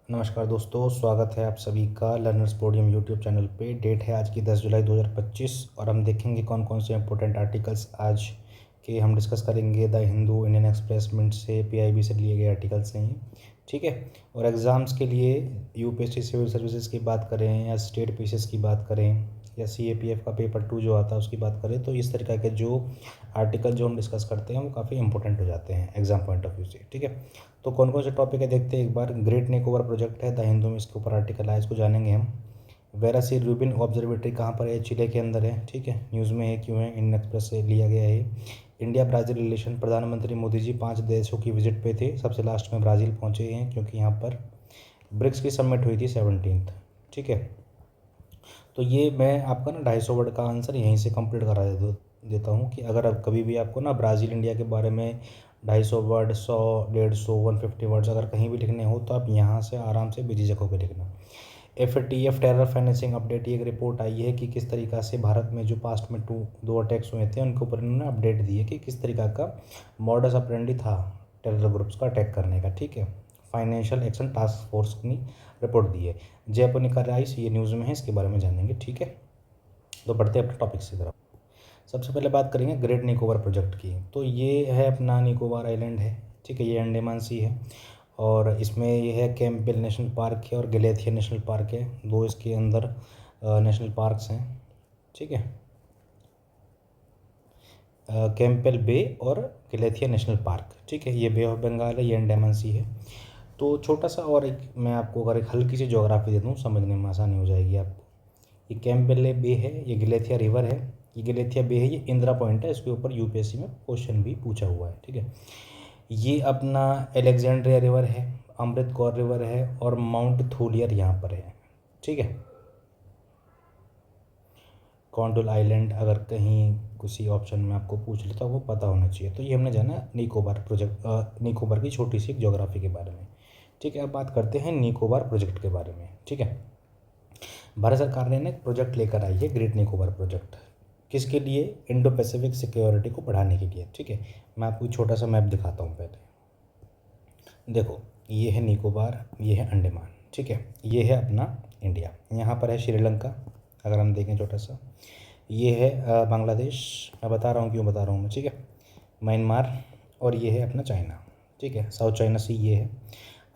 नमस्कार दोस्तों, स्वागत है आप सभी का लर्नर्स पोडियम यूट्यूब चैनल पे। डेट है आज की 10 जुलाई 2025 और हम देखेंगे कौन कौन से इंपॉर्टेंट आर्टिकल्स आज के हम डिस्कस करेंगे। The Hindu, Indian Express, Mint से, पीआईबी से लिए गए आर्टिकल्स हैं ये, ठीक है। और एग्ज़ाम्स के लिए यूपीएससी सिविल सर्विसेज की बात करें या स्टेट पीसीएस की बात करें या सीएपीएफ का पेपर 2 जो आता है उसकी बात करें, तो इस तरीक़ा के जो आर्टिकल जो हम डिस्कस करते हैं वो काफ़ी इंपॉर्टेंट हो जाते हैं एग्जाम पॉइंट ऑफ व्यू से, ठीक है। तो कौन कौन से टॉपिक है देखते हैं एक बार। ग्रेट निकोबार प्रोजेक्ट है द हिंदू में, इसके ऊपर आर्टिकल है, इसको जानेंगे हम। वेरासी रूबिन ऑब्जर्वेटरी कहाँ पर है? चिले के अंदर है, ठीक है। न्यूज़ में है, क्यों है? इंडियन एक्सप्रेस से लिया गया है। इंडिया ब्राज़ील रिलेशन, प्रधानमंत्री मोदी जी 5 देशों की विजिट पे थे, सबसे लास्ट में ब्राज़ील पहुँचे हैं क्योंकि यहाँ पर ब्रिक्स की समिट हुई थी 17th, ठीक है। तो ये मैं आपका ना 250 वर्ड का आंसर यहीं से कंप्लीट करा देता हूँ कि अगर अब कभी भी आपको ना ब्राज़ील इंडिया के बारे में 250 वर्ड, 100, 150, 150 वर्ड्स अगर कहीं भी लिखने हो तो आप यहाँ से आराम से बेझिझक होकर लिखना। एफएटीएफ टेरर फाइनेंसिंग अपडेट, ये एक रिपोर्ट आई है कि किस तरीक़ा से भारत में जो पास्ट में दो अटैक्स हुए थे उनके ऊपर इन्होंने अपडेट दी है कि किस तरीक़ा का मॉडस ऑपरेंडी था टेरर ग्रुप्स का अटैक करने का, ठीक है। फाइनेंशियल एक्शन टास्क फोर्स की रिपोर्ट दी है। जयपुर राइस, ये न्यूज़ में है, इसके बारे में जानेंगे, ठीक है। तो बढ़ते हैं अपने टॉपिक की तरफ। सबसे पहले बात करेंगे ग्रेट निकोबार प्रोजेक्ट की। तो ये है अपना निकोबार आइलैंड है, ठीक है। ये अंडमान सी है और इसमें ये है कैंपबेल नेशनल पार्क है और गलेथिया नेशनल पार्क है, दो इसके अंदर नेशनल पार्क्स हैं, ठीक है। कैंपबेल बे और गलेथिया नेशनल पार्क, ठीक है। ये बे ऑफ बंगाल है, ये अंडमान सी है। तो छोटा सा और एक मैं आपको अगर एक हल्की सी ज्योग्राफी दे दूँ समझने में आसानी हो जाएगी आपको। ये कैंपबेल बे है, ये गलेथिया रिवर है, ये गलेथिया बे है, ये इंदिरा पॉइंट है, इसके ऊपर यूपीएससी में क्वेश्चन भी पूछा हुआ है, ठीक है। ये अपना एलेक्जेंड्रिया रिवर है, अमृत कौर रिवर है और माउंट थोलियर यहाँ पर है, ठीक है। कॉन्डोल आइलैंड अगर कहीं किसी ऑप्शन में आपको पूछ लेता वो पता होना चाहिए। तो ये हमने जाना निकोबार प्रोजेक्ट, निकोबार की छोटी सी ज्योग्राफी के बारे में, ठीक है। अब बात करते हैं निकोबार प्रोजेक्ट के बारे में, ठीक है। भारत सरकार ने एक प्रोजेक्ट लेकर आई है, ग्रेट निकोबार प्रोजेक्ट। किसके लिए? इंडो पैसिफिक सिक्योरिटी को बढ़ाने के लिए, ठीक है। मैं आपको छोटा सा मैप दिखाता हूँ पहले। देखो, ये है निकोबार, ये है अंडमान, ठीक है। ये है अपना इंडिया, यहाँ पर है श्रीलंका अगर हम देखें छोटा सा। ये है बांग्लादेश, मैं बता रहा हूँ क्यों बता रहा हूँ मैं, ठीक है। म्यांमार और ये है अपना चाइना, ठीक है। साउथ चाइना सी ये है।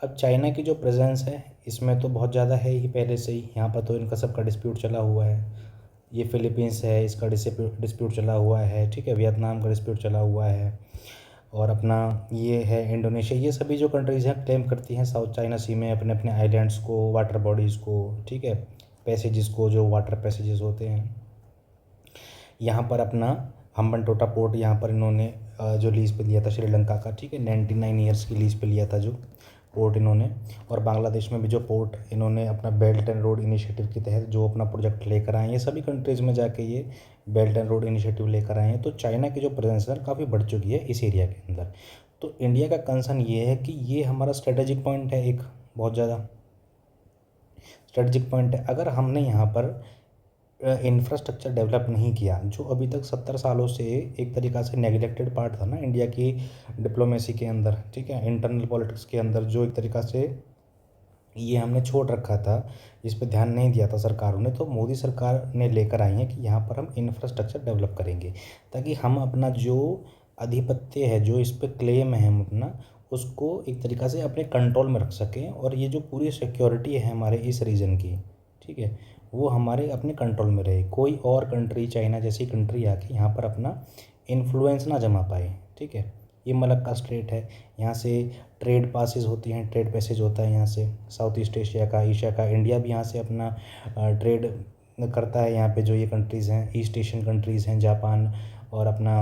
अब चाइना की जो प्रेजेंस है इसमें तो बहुत ज़्यादा है ही पहले से ही, यहाँ पर तो इनका सबका डिस्प्यूट चला हुआ है। ये फिलीपींस है, इसका डिस्प्यूट चला हुआ है, ठीक है। वियतनाम का डिस्प्यूट चला हुआ है और अपना ये है इंडोनेशिया। ये सभी जो कंट्रीज़ हैं क्लेम करती हैं साउथ चाइना सी में अपने अपने आइलैंड्स को, वाटर बॉडीज़ को, ठीक है, पैसेजेस को, जो वाटर पैसेजेस होते हैं। यहाँ पर अपना हम्बनटोटा पोर्ट यहाँ पर इन्होंने जो लीज़ पे लिया था श्रीलंका का, ठीक है, 99 ईयर्स की लीज़ पे लिया था जो पोर्ट इन्होंने। और बांग्लादेश में भी जो पोर्ट इन्होंने अपना बेल्ट एंड रोड इनिशिएटिव के तहत जो अपना प्रोजेक्ट लेकर आए हैं, सभी कंट्रीज़ में जाके ये बेल्ट एंड रोड इनिशिएटिव लेकर आए हैं। तो चाइना की जो प्रेजेंस है काफ़ी बढ़ चुकी है इस एरिया के अंदर। तो इंडिया का कंसर्न ये है कि ये हमारा स्ट्रेटेजिक पॉइंट है, एक बहुत ज़्यादा स्ट्रेटजिक पॉइंट है। अगर हमने यहाँ पर इंफ्रास्ट्रक्चर डेवलप नहीं किया, जो अभी तक 70 सालों से एक तरीक़ा से नेगलेक्टेड पार्ट था ना इंडिया की डिप्लोमेसी के अंदर, ठीक है, इंटरनल पॉलिटिक्स के अंदर, जो एक तरीक़ा से ये हमने छोड़ रखा था, इस पर ध्यान नहीं दिया था सरकारों ने। तो मोदी सरकार ने लेकर आई है कि यहाँ पर हम इंफ्रास्ट्रक्चर डेवलप करेंगे ताकि हम अपना जो आधिपत्य है, जो इस पर क्लेम है हम अपना, उसको एक तरीक़ा से अपने कंट्रोल में रख सकें और ये जो पूरी सिक्योरिटी है हमारे इस रीजन की, ठीक है, वो हमारे अपने कंट्रोल में रहे। कोई और कंट्री, चाइना जैसी कंट्री आके यहाँ पर अपना इन्फ्लुएंस ना जमा पाए, ठीक है। ये मलक्का स्ट्रेट है, यहाँ से ट्रेड पासेस होती हैं, ट्रेड पैसेज होता है यहाँ से साउथ ईस्ट एशिया का, एशिया का। इंडिया भी यहाँ से अपना ट्रेड करता है यहाँ पे। जो ये कंट्रीज़ हैं ईस्ट एशियन कंट्रीज़ हैं, जापान और अपना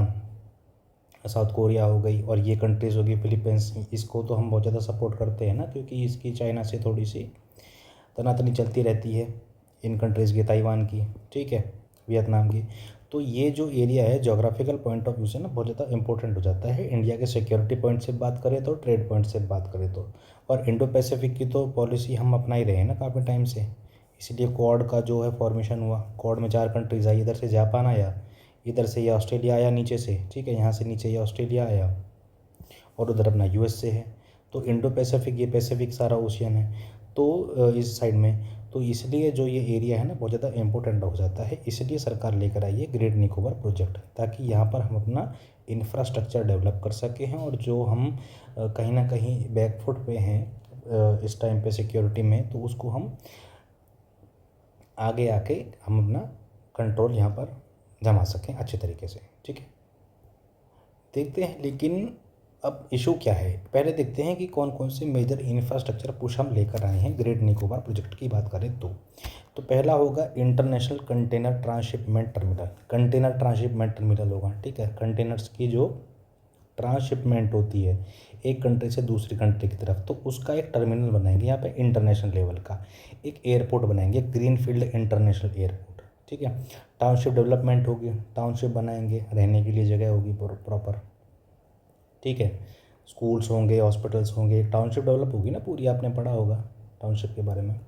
साउथ कोरिया हो गई, और ये कंट्रीज़ होगी फिलीपींस। इसको तो हम बहुत ज़्यादा सपोर्ट करते हैं ना, क्योंकि इसकी चाइना से थोड़ी सी तनातनी चलती रहती है इन कंट्रीज़ की, ताइवान की, ठीक है, वियतनाम की। तो ये जो एरिया है जोग्राफिकल पॉइंट ऑफ व्यू से ना बहुत ज़्यादा इंपॉर्टेंट हो जाता है इंडिया के सिक्योरिटी पॉइंट से बात करें तो, ट्रेड पॉइंट से बात करें तो। और इंडो पैसिफिक की तो पॉलिसी हम अपना ही रहे हैं ना काफ़ी टाइम से, इसलिए क्वाड का जो है फॉर्मेशन हुआ। क्वाड में 4 कंट्रीज़ आई, इधर से जापान आया, इधर से ये ऑस्ट्रेलिया आया नीचे से, ठीक है, यहाँ से नीचे ये ऑस्ट्रेलिया आया और उधर अपना यूएस से है। तो इंडो पैसिफिक, ये पैसिफिक सारा ओशियन है। तो इस साइड में, तो इसलिए जो ये एरिया है ना बहुत ज़्यादा इम्पोर्टेंट हो जाता है। इसलिए सरकार लेकर आई है ग्रेट निकोबार प्रोजेक्ट, ताकि यहाँ पर हम अपना इंफ्रास्ट्रक्चर डेवलप कर सके हैं, और जो हम कहीं ना कहीं बैकफुट पे हैं इस टाइम पे सिक्योरिटी में, तो उसको हम आगे आके हम अपना कंट्रोल यहाँ पर जमा सकें अच्छे तरीके से। ठीक है, देखते हैं लेकिन अब इशू क्या है, पहले देखते हैं कि कौन कौन से मेजर इंफ्रास्ट्रक्चर पुश हम लेकर आए हैं ग्रेट निकोबार प्रोजेक्ट की बात करें तो पहला होगा international container transshipment terminal. Container transshipment terminal होगा, ठीक है, कंटेनर्स की जो ट्रांसशिपमेंट होती है एक कंट्री से दूसरी कंट्री की तरफ, तो उसका एक टर्मिनल बनाएंगे यहाँ पे इंटरनेशनल लेवल का। एक एयरपोर्ट बनाएंगे, ग्रीनफील्ड इंटरनेशनल एयरपोर्ट, ठीक है। टाउनशिप डेवलपमेंट होगी, टाउनशिप बनाएंगे, रहने के लिए जगह होगी प्रॉपर, ठीक है। स्कूल्स होंगे, हॉस्पिटल्स होंगे, टाउनशिप डेवलप होगी ना पूरी, आपने पढ़ा होगा टाउनशिप के बारे में।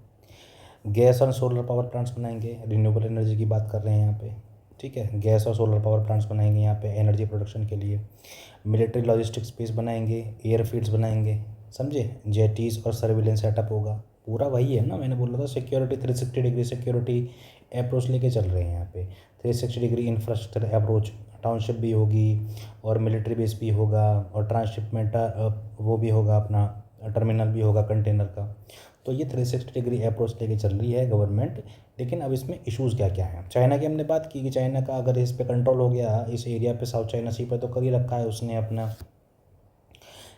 गैस और सोलर पावर प्लांट्स बनाएंगे, रिन्यूएबल एनर्जी की बात कर रहे हैं यहाँ पे, ठीक है। गैस और सोलर पावर प्लांट्स बनाएंगे यहाँ पे एनर्जी प्रोडक्शन के लिए। मिलिट्री लॉजिस्टिक्स स्पेस बनाएंगे, एयरफील्ड्स बनाएंगे, समझे। जेटीज़ और सर्विलेंस सेटअप होगा, पूरा वही है ना, मैंने बोला था सिक्योरिटी 360 डिग्री सिक्योरिटी अप्रोच लेके चल रहे हैं यहाँ पे। 360 डिग्री इंफ्रास्ट्रक्चर अप्रोच, टाउनशिप भी होगी और मिलिट्री बेस भी होगा और ट्रांसशिपमेंट वो भी होगा, अपना टर्मिनल भी होगा कंटेनर का। तो ये 360 डिग्री अप्रोच लेके चल रही है गवर्नमेंट। लेकिन अब इसमें इश्यूज़ क्या क्या हैं। चाइना की हमने बात की कि चाइना का अगर इस पे कंट्रोल हो गया, इस एरिया पे, साउथ चाइना सी पे, तो कर ही रखा है उसने अपना,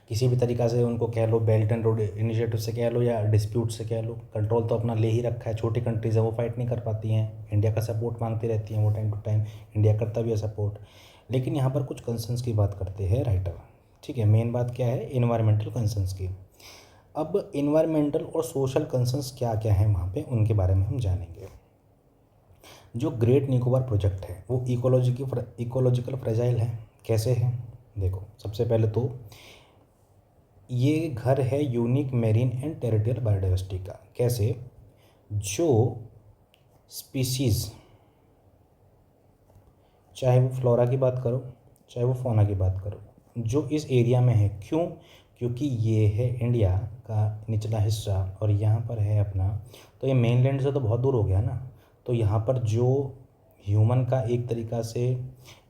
किसी भी तरीक़ा से उनको कह लो, बेल्ट एंड रोड इनिशिएटिव से कह लो या डिस्प्यूट से कह लो, कंट्रोल तो अपना ले ही रखा है। छोटी कंट्रीज़ है वो फाइट नहीं कर पाती हैं, इंडिया का सपोर्ट मांगती रहती हैं वो टाइम टू टाइम, इंडिया करता भी है सपोर्ट। लेकिन यहाँ पर कुछ कंसर्न्स की बात करते हैं राइटर, ठीक है। मेन बात क्या है, इन्वायरमेंटल कंसर्न्स की। अब इन्वायरमेंटल और सोशल कंसर्न्स क्या क्या हैं वहाँ पे, उनके बारे में हम जानेंगे। जो ग्रेट निकोबार प्रोजेक्ट है वो इकोलॉजिकल फ्रेजाइल है। कैसे है, देखो, सबसे पहले तो ये घर है unique marine and territorial biodiversity का। कैसे, जो स्पीसीज़, चाहे वो फ्लोरा की बात करो चाहे वो फौना की बात करो, जो इस एरिया में है, क्यों, क्योंकि ये है इंडिया का निचला हिस्सा और यहाँ पर है अपना, तो ये मेनलैंड से तो बहुत दूर हो गया ना। तो यहाँ पर जो ह्यूमन का एक तरीक़ा से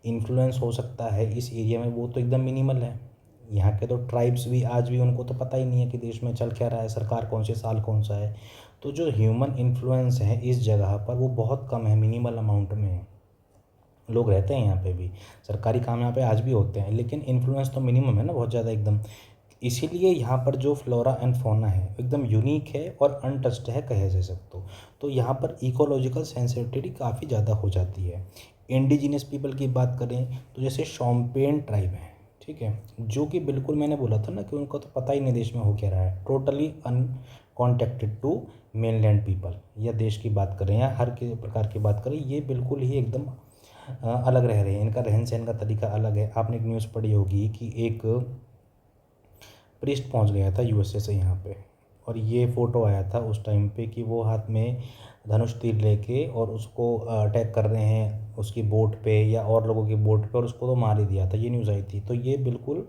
इन्फ्लुएंस हो सकता है इस एरिया में, वो तो एकदम मिनिमल है। यहाँ के तो ट्राइब्स भी आज भी उनको तो पता ही नहीं है कि देश में चल क्या रहा है, सरकार कौन से साल कौन सा है। तो जो ह्यूमन इन्फ्लुएंस है इस जगह पर वो बहुत कम है, मिनिमल अमाउंट में है। लोग रहते हैं यहाँ पे भी, सरकारी काम यहाँ पे आज भी होते हैं, लेकिन इन्फ्लुएंस तो मिनिमम है ना, बहुत ज़्यादा एकदम। इसीलिए यहाँ पर जो फ्लोरा एंड फौना है एकदम यूनिक है और अनटच्ड है कहे जा सकते हो। तो यहाँ पर इकोलॉजिकल सेंसिटिविटी काफ़ी ज़्यादा हो जाती है। इंडिजिनस पीपल की बात करें तो जैसे शोम्पेन ट्राइब है, ठीक है, जो कि बिल्कुल मैंने बोला था ना कि उनको तो पता ही नहीं देश में हो क्या रहा है, टोटली अनकॉन्टेक्टेड टू मेनलैंड पीपल, या देश की बात करें या हर के प्रकार की बात करें, ये बिल्कुल ही एकदम अलग रह रहे हैं। इनका रहन सहन का तरीका अलग है। आपने एक न्यूज़ पढ़ी होगी कि एक प्रीस्ट पहुंच गया था यूएसए से यहाँ पे, और ये फ़ोटो आया था उस टाइम पे कि वो हाथ में धनुष तीर लेके और उसको अटैक कर रहे हैं उसकी बोट पे या और लोगों की बोट पे, और उसको तो मार ही दिया था, ये न्यूज़ आई थी। तो ये बिल्कुल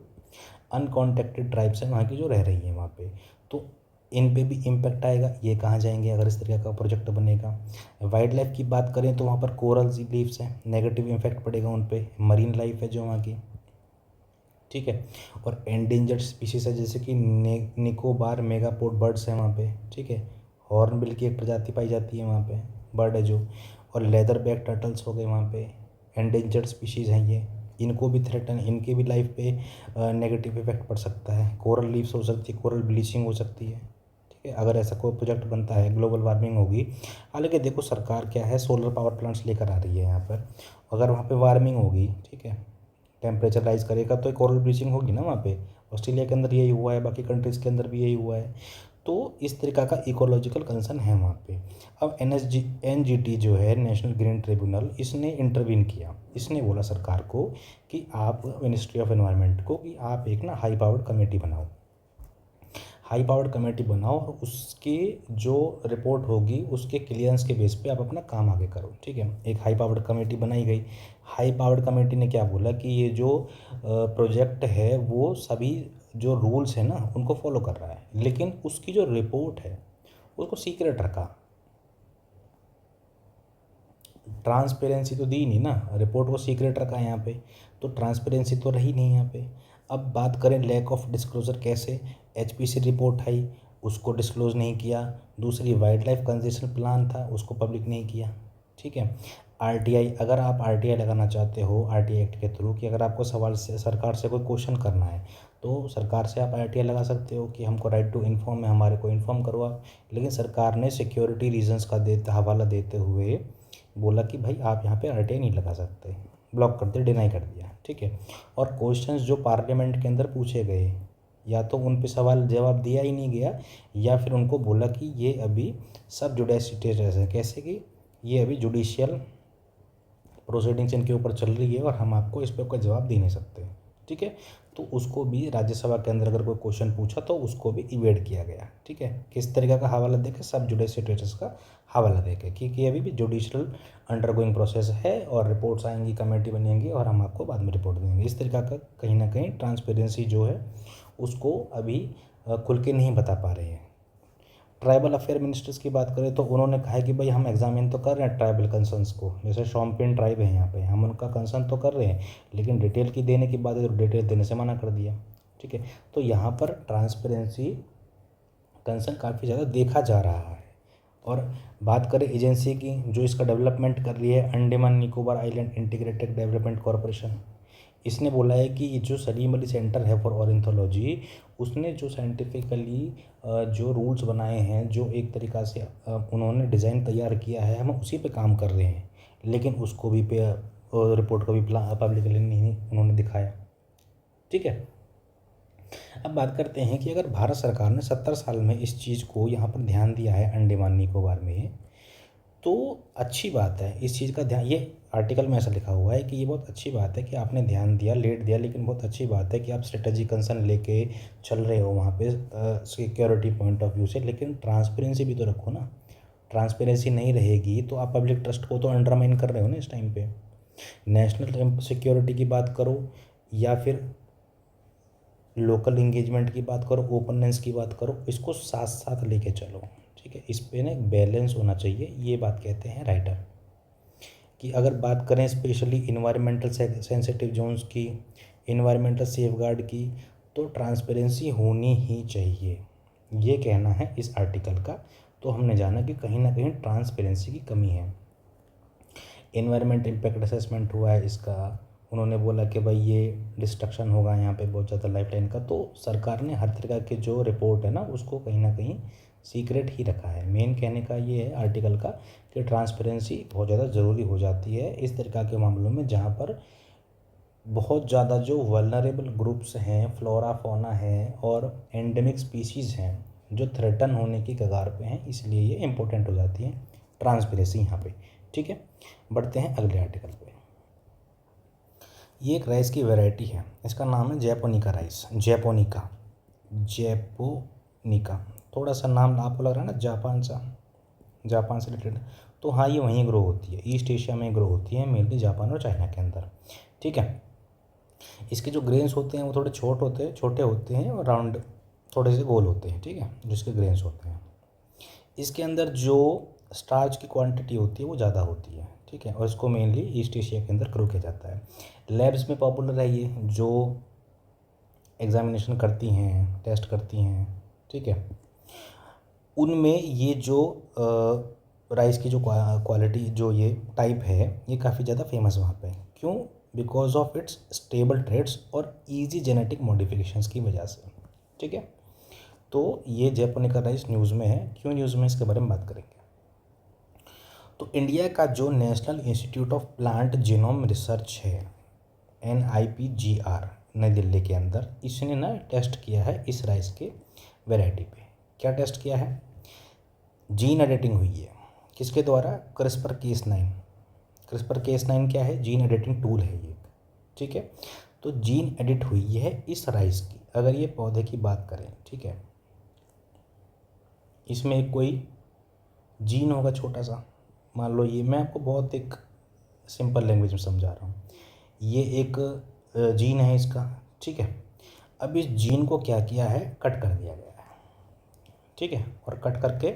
अनकॉन्टेक्टेड ट्राइब्स हैं वहाँ की जो रह रही हैं वहाँ पे, तो इन पे भी इम्पैक्ट आएगा। ये कहाँ जाएंगे अगर इस तरीके का प्रोजेक्ट बनेगा। वाइल्ड लाइफ की बात करें तो वहाँ पर कोरल रीफ्स हैं, नेगेटिव इम्पैक्ट पड़ेगा उन पे। मरीन लाइफ है जो वहाँ की, ठीक है, और एंडेंजर्ड स्पीशीज़ है जैसे कि निकोबार मेगापोड बर्ड्स हैं वहाँ पे, ठीक है। हॉर्नबिल की एक प्रजाति पाई जाती है वहाँ पे, बर्ड है जो, और लेदर बैक टर्टल्स हो गए वहाँ पे, एंडेंजर्ड स्पीशीज़ हैं ये, इनको भी थ्रेटन, इनके भी लाइफ पे नेगेटिव इफेक्ट पड़ सकता है। कोरल लीव्स हो सकती है, कोरल ब्लीचिंग हो सकती है, ठीक है, अगर ऐसा कोई प्रोजेक्ट बनता है, ग्लोबल वार्मिंग होगी। हालांकि देखो सरकार क्या है, सोलर पावर प्लांट्स लेकर आ रही है यहाँ पर, अगर वहाँ पे वार्मिंग होगी, ठीक है, टेम्परेचर राइज करेगा तो कोरल ब्लीचिंग होगी ना वहाँ पे। ऑस्ट्रेलिया के अंदर यही हुआ है, बाकी कंट्रीज़ के अंदर भी यही हुआ है। तो इस तरीक़ा का इकोलॉजिकल कंसर्न है वहाँ पे। अब NGT जो है, नेशनल ग्रीन ट्रिब्यूनल, इसने इंटरवीन किया। इसने बोला सरकार को कि आप, मिनिस्ट्री ऑफ एनवायरनमेंट को, कि आप एक ना हाई पावर्ड कमेटी बनाओ, हाई पावर्ड कमेटी बनाओ, और उसके जो रिपोर्ट होगी उसके क्लियरेंस के बेस पे आप अपना काम आगे करो, ठीक है। एक हाई पावर्ड कमेटी बनाई गई। हाई पावर्ड कमेटी ने क्या बोला कि ये जो प्रोजेक्ट है वो सभी जो रूल्स हैं ना उनको फॉलो कर रहा है, लेकिन उसकी जो रिपोर्ट है उसको सीक्रेट रखा। ट्रांसपेरेंसी तो दी नहीं ना, रिपोर्ट को सीक्रेट रखा यहाँ पे, तो ट्रांसपेरेंसी तो रही नहीं यहाँ पे। अब बात करें लैक ऑफ डिस्क्लोजर, कैसे? एचपीसी रिपोर्ट आई, उसको डिस्क्लोज नहीं किया। दूसरी वाइल्ड लाइफ कंजर्वेशन प्लान था, उसको पब्लिक नहीं किया। ठीक है। आरटीआई, अगर आप आरटीआई लगाना चाहते हो आरटीआई एक्ट के थ्रू, कि अगर आपको सवाल से सरकार से कोई क्वेश्चन करना है तो सरकार से आप आरटीआई लगा सकते हो कि हमको राइट टू इन्फॉर्म है, हमारे को इन्फॉर्म करो आप। लेकिन सरकार ने सिक्योरिटी रीजंस का हवाला देते हुए बोला कि भाई आप यहाँ पे आरटीआई नहीं लगा सकते, ब्लॉक कर दिया, डिनाई कर दिया। ठीक है। और क्वेश्चंस जो पार्लियामेंट के अंदर पूछे गए, या तो उन पे सवाल जवाब दिया ही नहीं गया, या फिर उनको बोला कि ये अभी सब जुडिशियल है, कैसे कि ये अभी जुडिशियल प्रोसीडिंग्स इनके ऊपर चल रही है और हम आपको इस पर कोई जवाब दे नहीं सकते। ठीक है। तो उसको भी राज्यसभा के अंदर अगर कोई क्वेश्चन पूछा तो उसको भी इवेड किया गया। ठीक है। किस तरीके का हवाला देके? सब जुडिशियल स्टेटस का हवाला देके, क्योंकि अभी भी जुडिशियल अंडरगोइंग प्रोसेस है और रिपोर्ट्स आएंगी, कमेटी बनेंगी और हम आपको बाद में रिपोर्ट देंगे। इस तरीका का कहीं ना कहीं ट्रांसपेरेंसी जो है उसको अभी खुल के नहीं बता पा रहे हैं। ट्राइबल अफेयर मिनिस्टर्स की बात करें तो उन्होंने कहा है कि भाई हम एग्जामिन तो कर रहे हैं ट्राइबल कंसर्न्स को, जैसे शोम्पेन ट्राइब है यहाँ पे, हम उनका कंसर्न तो कर रहे हैं, लेकिन डिटेल की देने की बात है तो डिटेल देने से मना कर दिया। ठीक है। तो यहाँ पर ट्रांसपेरेंसी कंसर्न काफ़ी ज़्यादा देखा जा रहा है। और बात करें एजेंसी की जो इसका डेवलपमेंट कर रही है, Andaman Nicobar island integrated development corporation, इसने बोला है कि ये जो सलीम अली सेंटर है फॉर ऑर्निथोलॉजी, उसने जो साइंटिफिकली जो रूल्स बनाए हैं, जो एक तरीक़ा से उन्होंने डिज़ाइन तैयार किया है, हम उसी पे काम कर रहे हैं, लेकिन उसको भी पे रिपोर्ट को भी पब्लिकली नहीं उन्होंने दिखाया। ठीक है। अब बात करते हैं कि अगर भारत सरकार ने 70 साल में इस चीज़ को यहाँ पर ध्यान दिया है अंडमान निकोबार में, तो अच्छी बात है। इस चीज़ का ध्यान, ये आर्टिकल में ऐसा लिखा हुआ है कि ये बहुत अच्छी बात है कि आपने ध्यान दिया, लेट दिया, लेकिन बहुत अच्छी बात है कि आप स्ट्रेटजी कंसर्न लेके चल रहे हो वहाँ पे सिक्योरिटी पॉइंट ऑफ व्यू से, लेकिन ट्रांसपेरेंसी भी तो रखो ना। ट्रांसपेरेंसी नहीं रहेगी तो आप पब्लिक ट्रस्ट को तो अंडरमाइन कर रहे हो ना इस टाइम पे। नेशनल सिक्योरिटी की बात करो या फिर लोकल इंगेजमेंट की बात करो, ओपननेस की बात करो, इसको साथ साथ लेके चलो। ठीक है। इस पे ना एक बैलेंस होना चाहिए, ये बात कहते हैं राइटर। कि अगर बात करें स्पेशली इन्वायरमेंटल सेंसिटिव जोन्स की, इन्वायरमेंटल सेफगार्ड की, तो ट्रांसपेरेंसी होनी ही चाहिए, ये कहना है इस आर्टिकल का। तो हमने जाना कि कहीं ना कहीं ट्रांसपेरेंसी की कमी है। इन्वायरमेंट इम्पैक्ट असेसमेंट हुआ है इसका, उन्होंने बोला कि भाई ये डिस्ट्रक्शन होगा यहाँ पे बहुत ज़्यादा लाइफ लाइन का, तो सरकार ने हर तरह के जो रिपोर्ट है ना उसको कहीं ना कहीं सीक्रेट ही रखा है। मेन कहने का ये है आर्टिकल का कि ट्रांसपेरेंसी बहुत ज़्यादा ज़रूरी हो जाती है इस तरह के मामलों में जहाँ पर बहुत ज़्यादा जो वल्नरेबल ग्रुप्स हैं, फ्लोरा फौना है और एंडेमिक स्पीशीज़ हैं जो थ्रेटन होने की कगार पे हैं, इसलिए ये इम्पोर्टेंट हो जाती है ट्रांसपेरेंसी यहाँ पे। ठीक है। बढ़ते हैं अगले आर्टिकल पे। ये एक राइस की वैरायटी है, इसका नाम है जैपोनिका राइस। जैपोनिका, जैपोनिका, थोड़ा सा नाम आपको लग रहा है ना जापान से रिलेटेड, तो हाँ ये वहीं ग्रो होती है, ईस्ट एशिया में ग्रो होती है, मेनली जापान और चाइना के अंदर। ठीक है। इसके जो ग्रेन्स होते हैं वो थोड़े छोटे होते हैं और राउंड थोड़े से गोल होते हैं। ठीक है। जिसके ग्रेन्स होते हैं, इसके अंदर जो स्टार्च की क्वांटिटी होती है वो ज़्यादा होती है। ठीक है। और इसको मेनली ईस्ट एशिया के अंदर ग्रो किया जाता है। लैब्स में पॉपुलर है ये, जो एग्जामिनेशन करती हैं, टेस्ट करती हैं। ठीक है। उनमें ये जो राइस की जो क्वालिटी, जो ये टाइप है, ये काफ़ी ज़्यादा फेमस वहाँ पे। क्यों? Because of its stable trades और इजी जेनेटिक मॉडिफिकेशंस की वजह से। ठीक है। तो ये जैपोनिका राइस न्यूज़ में है। क्यों न्यूज़ में, इसके बारे में बात करेंगे। तो इंडिया का जो national institute of plant genome research है, NIPGR, नई दिल्ली के अंदर, इसने ना टेस्ट किया है इस राइस के वैरायटी पे। क्या टेस्ट किया है? जीन एडिटिंग हुई है। किसके द्वारा? CRISPR-Cas9। CRISPR-Cas9 क्या है? जीन एडिटिंग टूल है ये। ठीक है। तो जीन एडिट हुई है इस राइस की। अगर ये पौधे की बात करें, ठीक है, इसमें एक कोई जीन होगा छोटा सा, मान लो ये, मैं आपको बहुत एक सिंपल लैंग्वेज में समझा रहा हूँ। ये एक जीन है इसका। ठीक है। अब इस जीन को क्या किया है? कट कर दिया गया है। ठीक है। और कट करके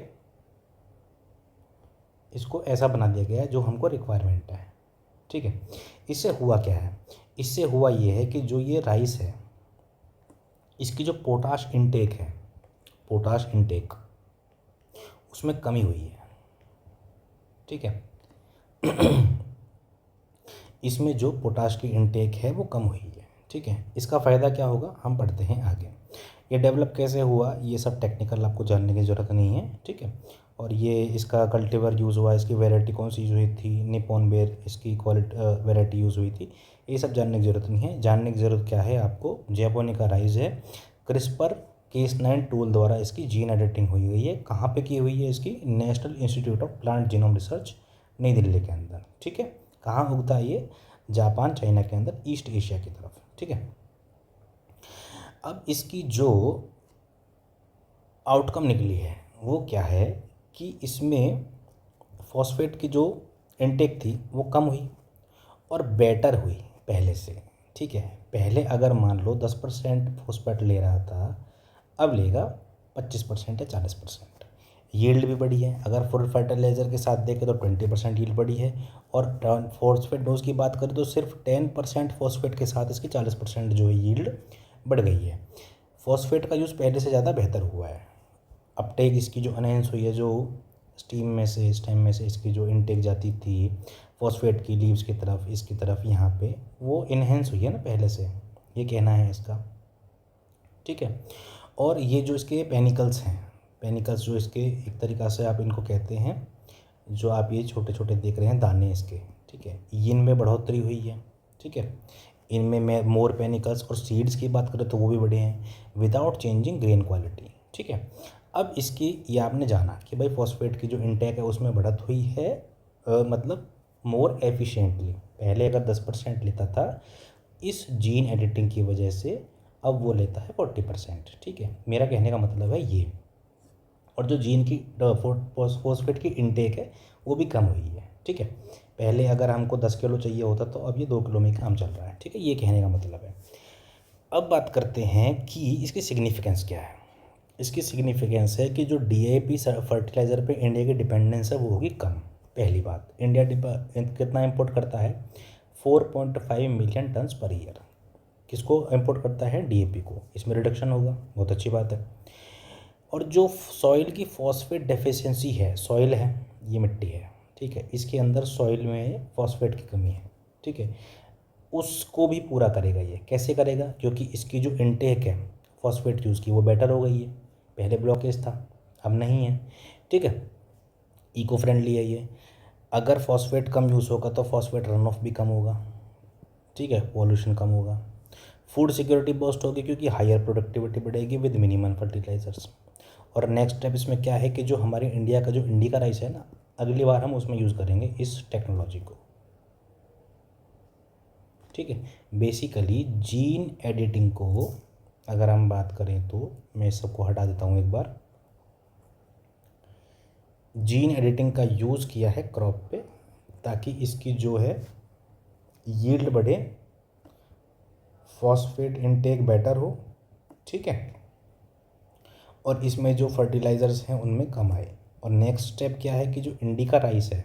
इसको ऐसा बना दिया गया है जो हमको रिक्वायरमेंट है, ठीक है। इससे हुआ क्या है, इससे हुआ ये है कि जो ये राइस है इसकी जो पोटाश इनटेक है, पोटाश इनटेक उसमें कमी हुई है, ठीक है। इसमें जो पोटाश की इनटेक है वो कम हुई है, ठीक है। इसका फ़ायदा क्या होगा हम पढ़ते हैं आगे। ये डेवलप कैसे हुआ ये सब टेक्निकल आपको जानने की ज़रूरत नहीं है, ठीक है। और ये इसका कल्टीवर यूज़ हुआ, इसकी वैरायटी कौन सी यूज़ हुई थी, निपॉन बेर इसकी क्वालिटी वैरायटी यूज़ हुई थी, ये सब जानने की ज़रूरत नहीं है। जानने की ज़रूरत क्या है आपको, जैपोनिका राइस है, क्रिस्पर Cas9 टूल द्वारा इसकी जीन एडिटिंग हुई हुई है। कहाँ पे की हुई है इसकी, national institute of plant genome research नई दिल्ली के अंदर, ठीक है। कहाँ उगता है ये, जापान चाइना के अंदर, ईस्ट एशिया की तरफ, ठीक है। अब इसकी जो आउटकम निकली है वो क्या है कि इसमें फॉस्फेट की जो इनटेक थी वो कम हुई और बेटर हुई पहले से, ठीक है। पहले अगर मान लो 10% फॉस्फेट ले रहा था, अब लेगा 25% या 40%। यील्ड भी बढ़ी है, अगर फुल फर्टिलाइज़र के साथ देखें तो 20% यील्ड बढ़ी है। और फॉस्फेट डोज की बात करें तो सिर्फ 10% फॉस्फेट के साथ इसकी 40% जो है यील्ड बढ़ गई है। फॉस्फेट का यूज़ पहले से ज़्यादा बेहतर हुआ है। अपटेक इसकी जो एनहेंस हुई है, जो स्टेम में से इसकी जो इनटेक जाती थी फॉस्फेट की लीव्स की तरफ, इसकी तरफ यहाँ पे, वो इन्हेंस हुई है ना पहले से, ये कहना है इसका, ठीक है। और ये जो इसके पेनिकल्स हैं, पेनिकल्स जो इसके एक तरीक़ा से आप इनको कहते हैं, जो आप ये छोटे छोटे देख रहे हैं दाने इसके, ठीक है, इनमें बढ़ोतरी हुई है, ठीक है। इनमें मोर पेनिकल्स, और सीड्स की बात करें तो वो भी बड़े हैं विदाउट चेंजिंग ग्रेन क्वालिटी, ठीक है। अब इसकी ये आपने जाना कि भाई फॉस्फेट की जो इंटेक है उसमें बढ़त हुई है, मतलब मोर एफिशिएंटली। पहले अगर 10% लेता था, इस जीन एडिटिंग की वजह से अब वो लेता है 40%, ठीक है। मेरा कहने का मतलब है ये। और जो जीन की फॉस्फेट की इनटेक है वो भी कम हुई है, ठीक है। पहले अगर हमको 10 किलो चाहिए होता तो अब ये 2 किलो में काम चल रहा है, ठीक है, ये कहने का मतलब है। अब बात करते हैं कि इसकी सिग्निफिकेंस क्या है। इसकी सिग्निफिकेंस है कि जो DAP फर्टिलाइज़र पे इंडिया की डिपेंडेंस है वो होगी कम। पहली बात, इंडिया कितना इंपोर्ट करता है, 4.5 मिलियन टन्स पर ईयर। किसको इंपोर्ट करता है, DAP को। इसमें रिडक्शन होगा, बहुत अच्छी बात है। और जो सॉइल की फॉस्फेट डेफिशिएंसी है, सॉइल है ये मिट्टी है, ठीक है, इसके अंदर सॉइल में फॉस्फेट की कमी है, ठीक है, उसको भी पूरा करेगा ये। कैसे करेगा, क्योंकि इसकी जो इनटेक है फॉस्फेट यूज़ की वो बेटर हो गई है। पहले ब्लॉकेज था, अब नहीं है, ठीक है, इको फ्रेंडली है ये। अगर फॉस्फेट कम यूज़ होगा तो फॉस्फेट रन ऑफ भी कम होगा, ठीक है, पॉल्यूशन कम होगा। फूड सिक्योरिटी बूस्ट होगी क्योंकि हायर प्रोडक्टिविटी बढ़ेगी विद मिनिमम फर्टिलाइजर्स। और नेक्स्ट स्टेप इसमें क्या है कि जो हमारे इंडिया का जो इंडिका राइस है ना, अगली बार हम उसमें यूज़ करेंगे इस टेक्नोलॉजी को, ठीक है। बेसिकली जीन एडिटिंग को अगर हम बात करें तो मैं सबको हटा देता हूँ एक बार। जीन एडिटिंग का यूज़ किया है क्रॉप पे ताकि इसकी जो है यील्ड बढ़े, फॉस्फेट इनटेक बेटर हो, ठीक है, और इसमें जो फर्टिलाइज़र्स हैं उनमें कम आए। और नेक्स्ट स्टेप क्या है कि जो इंडिका राइस है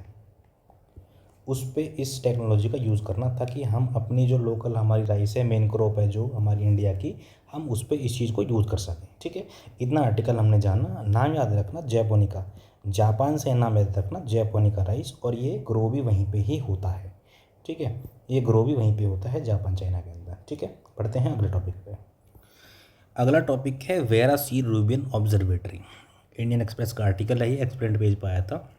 उस पे इस टेक्नोलॉजी का यूज़ करना ताकि हम अपनी जो लोकल हमारी राइस है, मेन क्रॉप है जो हमारी इंडिया की, हम उस पर इस चीज़ को यूज़ कर सकें, ठीक है। इतना आर्टिकल हमने जाना। नाम याद रखना जैपोनिका, जापान से नाम याद रखना जैपोनिका राइस, और ये ग्रो भी वहीं पर ही होता है, ठीक है, ये ग्रो भी वहीं पर होता है जापान चाइना के अंदर, ठीक है। पढ़ते हैं अगले टॉपिक पे। अगला टॉपिक है वेरा सी रूबिन ऑब्जर्वेटरी। इंडियन एक्सप्रेस का आर्टिकल है, ये एक्सप्लेंड पेज पर आया था,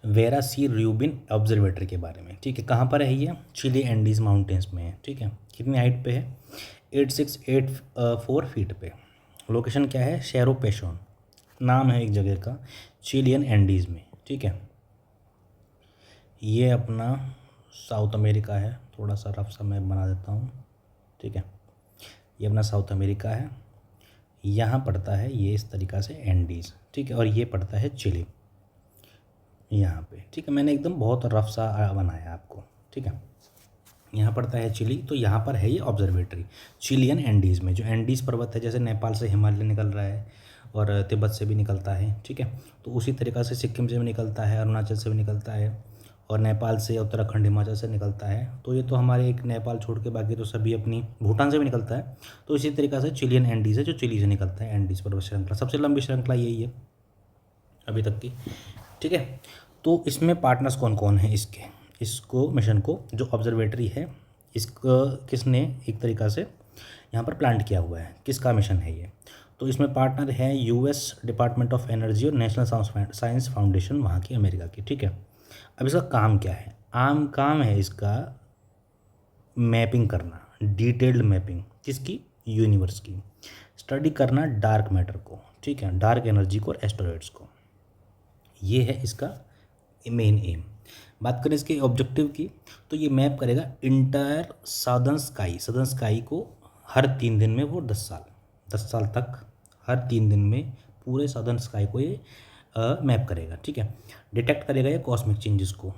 वेरा सी रूबिन ऑब्जर्वेटरी के बारे में, ठीक है। कहाँ पर है ये, चिली एंडीज़ माउंटेन्स में है, ठीक है। कितनी हाइट पे है, 8684 फीट पे। लोकेशन क्या है, शेरो पेशोन नाम है एक जगह का, चिलियन एंडीज़ में, ठीक है। ये अपना साउथ अमेरिका है, थोड़ा सा रफ सा मैं बना देता हूँ, ठीक है। ये अपना साउथ अमेरिका है, यहाँ पड़ता है ये इस तरीक़ा से एंडीज़, ठीक है, और ये पड़ता है चिली यहाँ पे, ठीक है। मैंने एकदम बहुत रफ सा बनाया आपको, ठीक है। यहाँ पड़ता है चिली, तो यहाँ पर है ये ऑब्जर्वेटरी चिलियन एंडीज़ में। जो एंडीज़ पर्वत है, जैसे नेपाल से हिमालय निकल रहा है, और तिब्बत से भी निकलता है, ठीक है। तो उसी तरीक़ा से सिक्किम से भी निकलता है, अरुणाचल से भी निकलता है, और नेपाल से, उत्तराखंड, हिमाचल से निकलता है। तो ये तो हमारे एक नेपाल छोड़ के बाकी तो सभी अपनी, भूटान से भी निकलता है। तो इसी तरीक़ा से चिलियन एंडीज़ है जो चिली से निकलता है, एंडीज़ पर्वत श्रृंखला सबसे लंबी श्रृंखला यही है अभी तक की, ठीक है। तो इसमें पार्टनर्स कौन कौन है इसके, इसको मिशन को जो ऑब्जर्वेटरी है इसको किसने एक तरीक़ा से यहाँ पर प्लान किया हुआ है, किसका मिशन है ये। तो इसमें पार्टनर है यूएस डिपार्टमेंट ऑफ एनर्जी और नेशनल साइंस फाउंडेशन वहाँ की, अमेरिका की, ठीक है। अब इसका काम क्या है, आम काम है इसका मैपिंग करना, डिटेल्ड मैपिंग किसकी, यूनिवर्स की, स्टडी करना डार्क मैटर को, ठीक है, डार्क एनर्जी को और एस्टेरॉइड्स को, ये है इसका मेन एम। बात करें इसके ऑब्जेक्टिव की, तो ये मैप करेगा इंटायर सदर्न स्काई को हर 3 दिन में, वो 10 साल तक हर 3 दिन में पूरे सदर्न स्काई को ये मैप करेगा, ठीक है। डिटेक्ट करेगा ये कॉस्मिक चेंजेस को,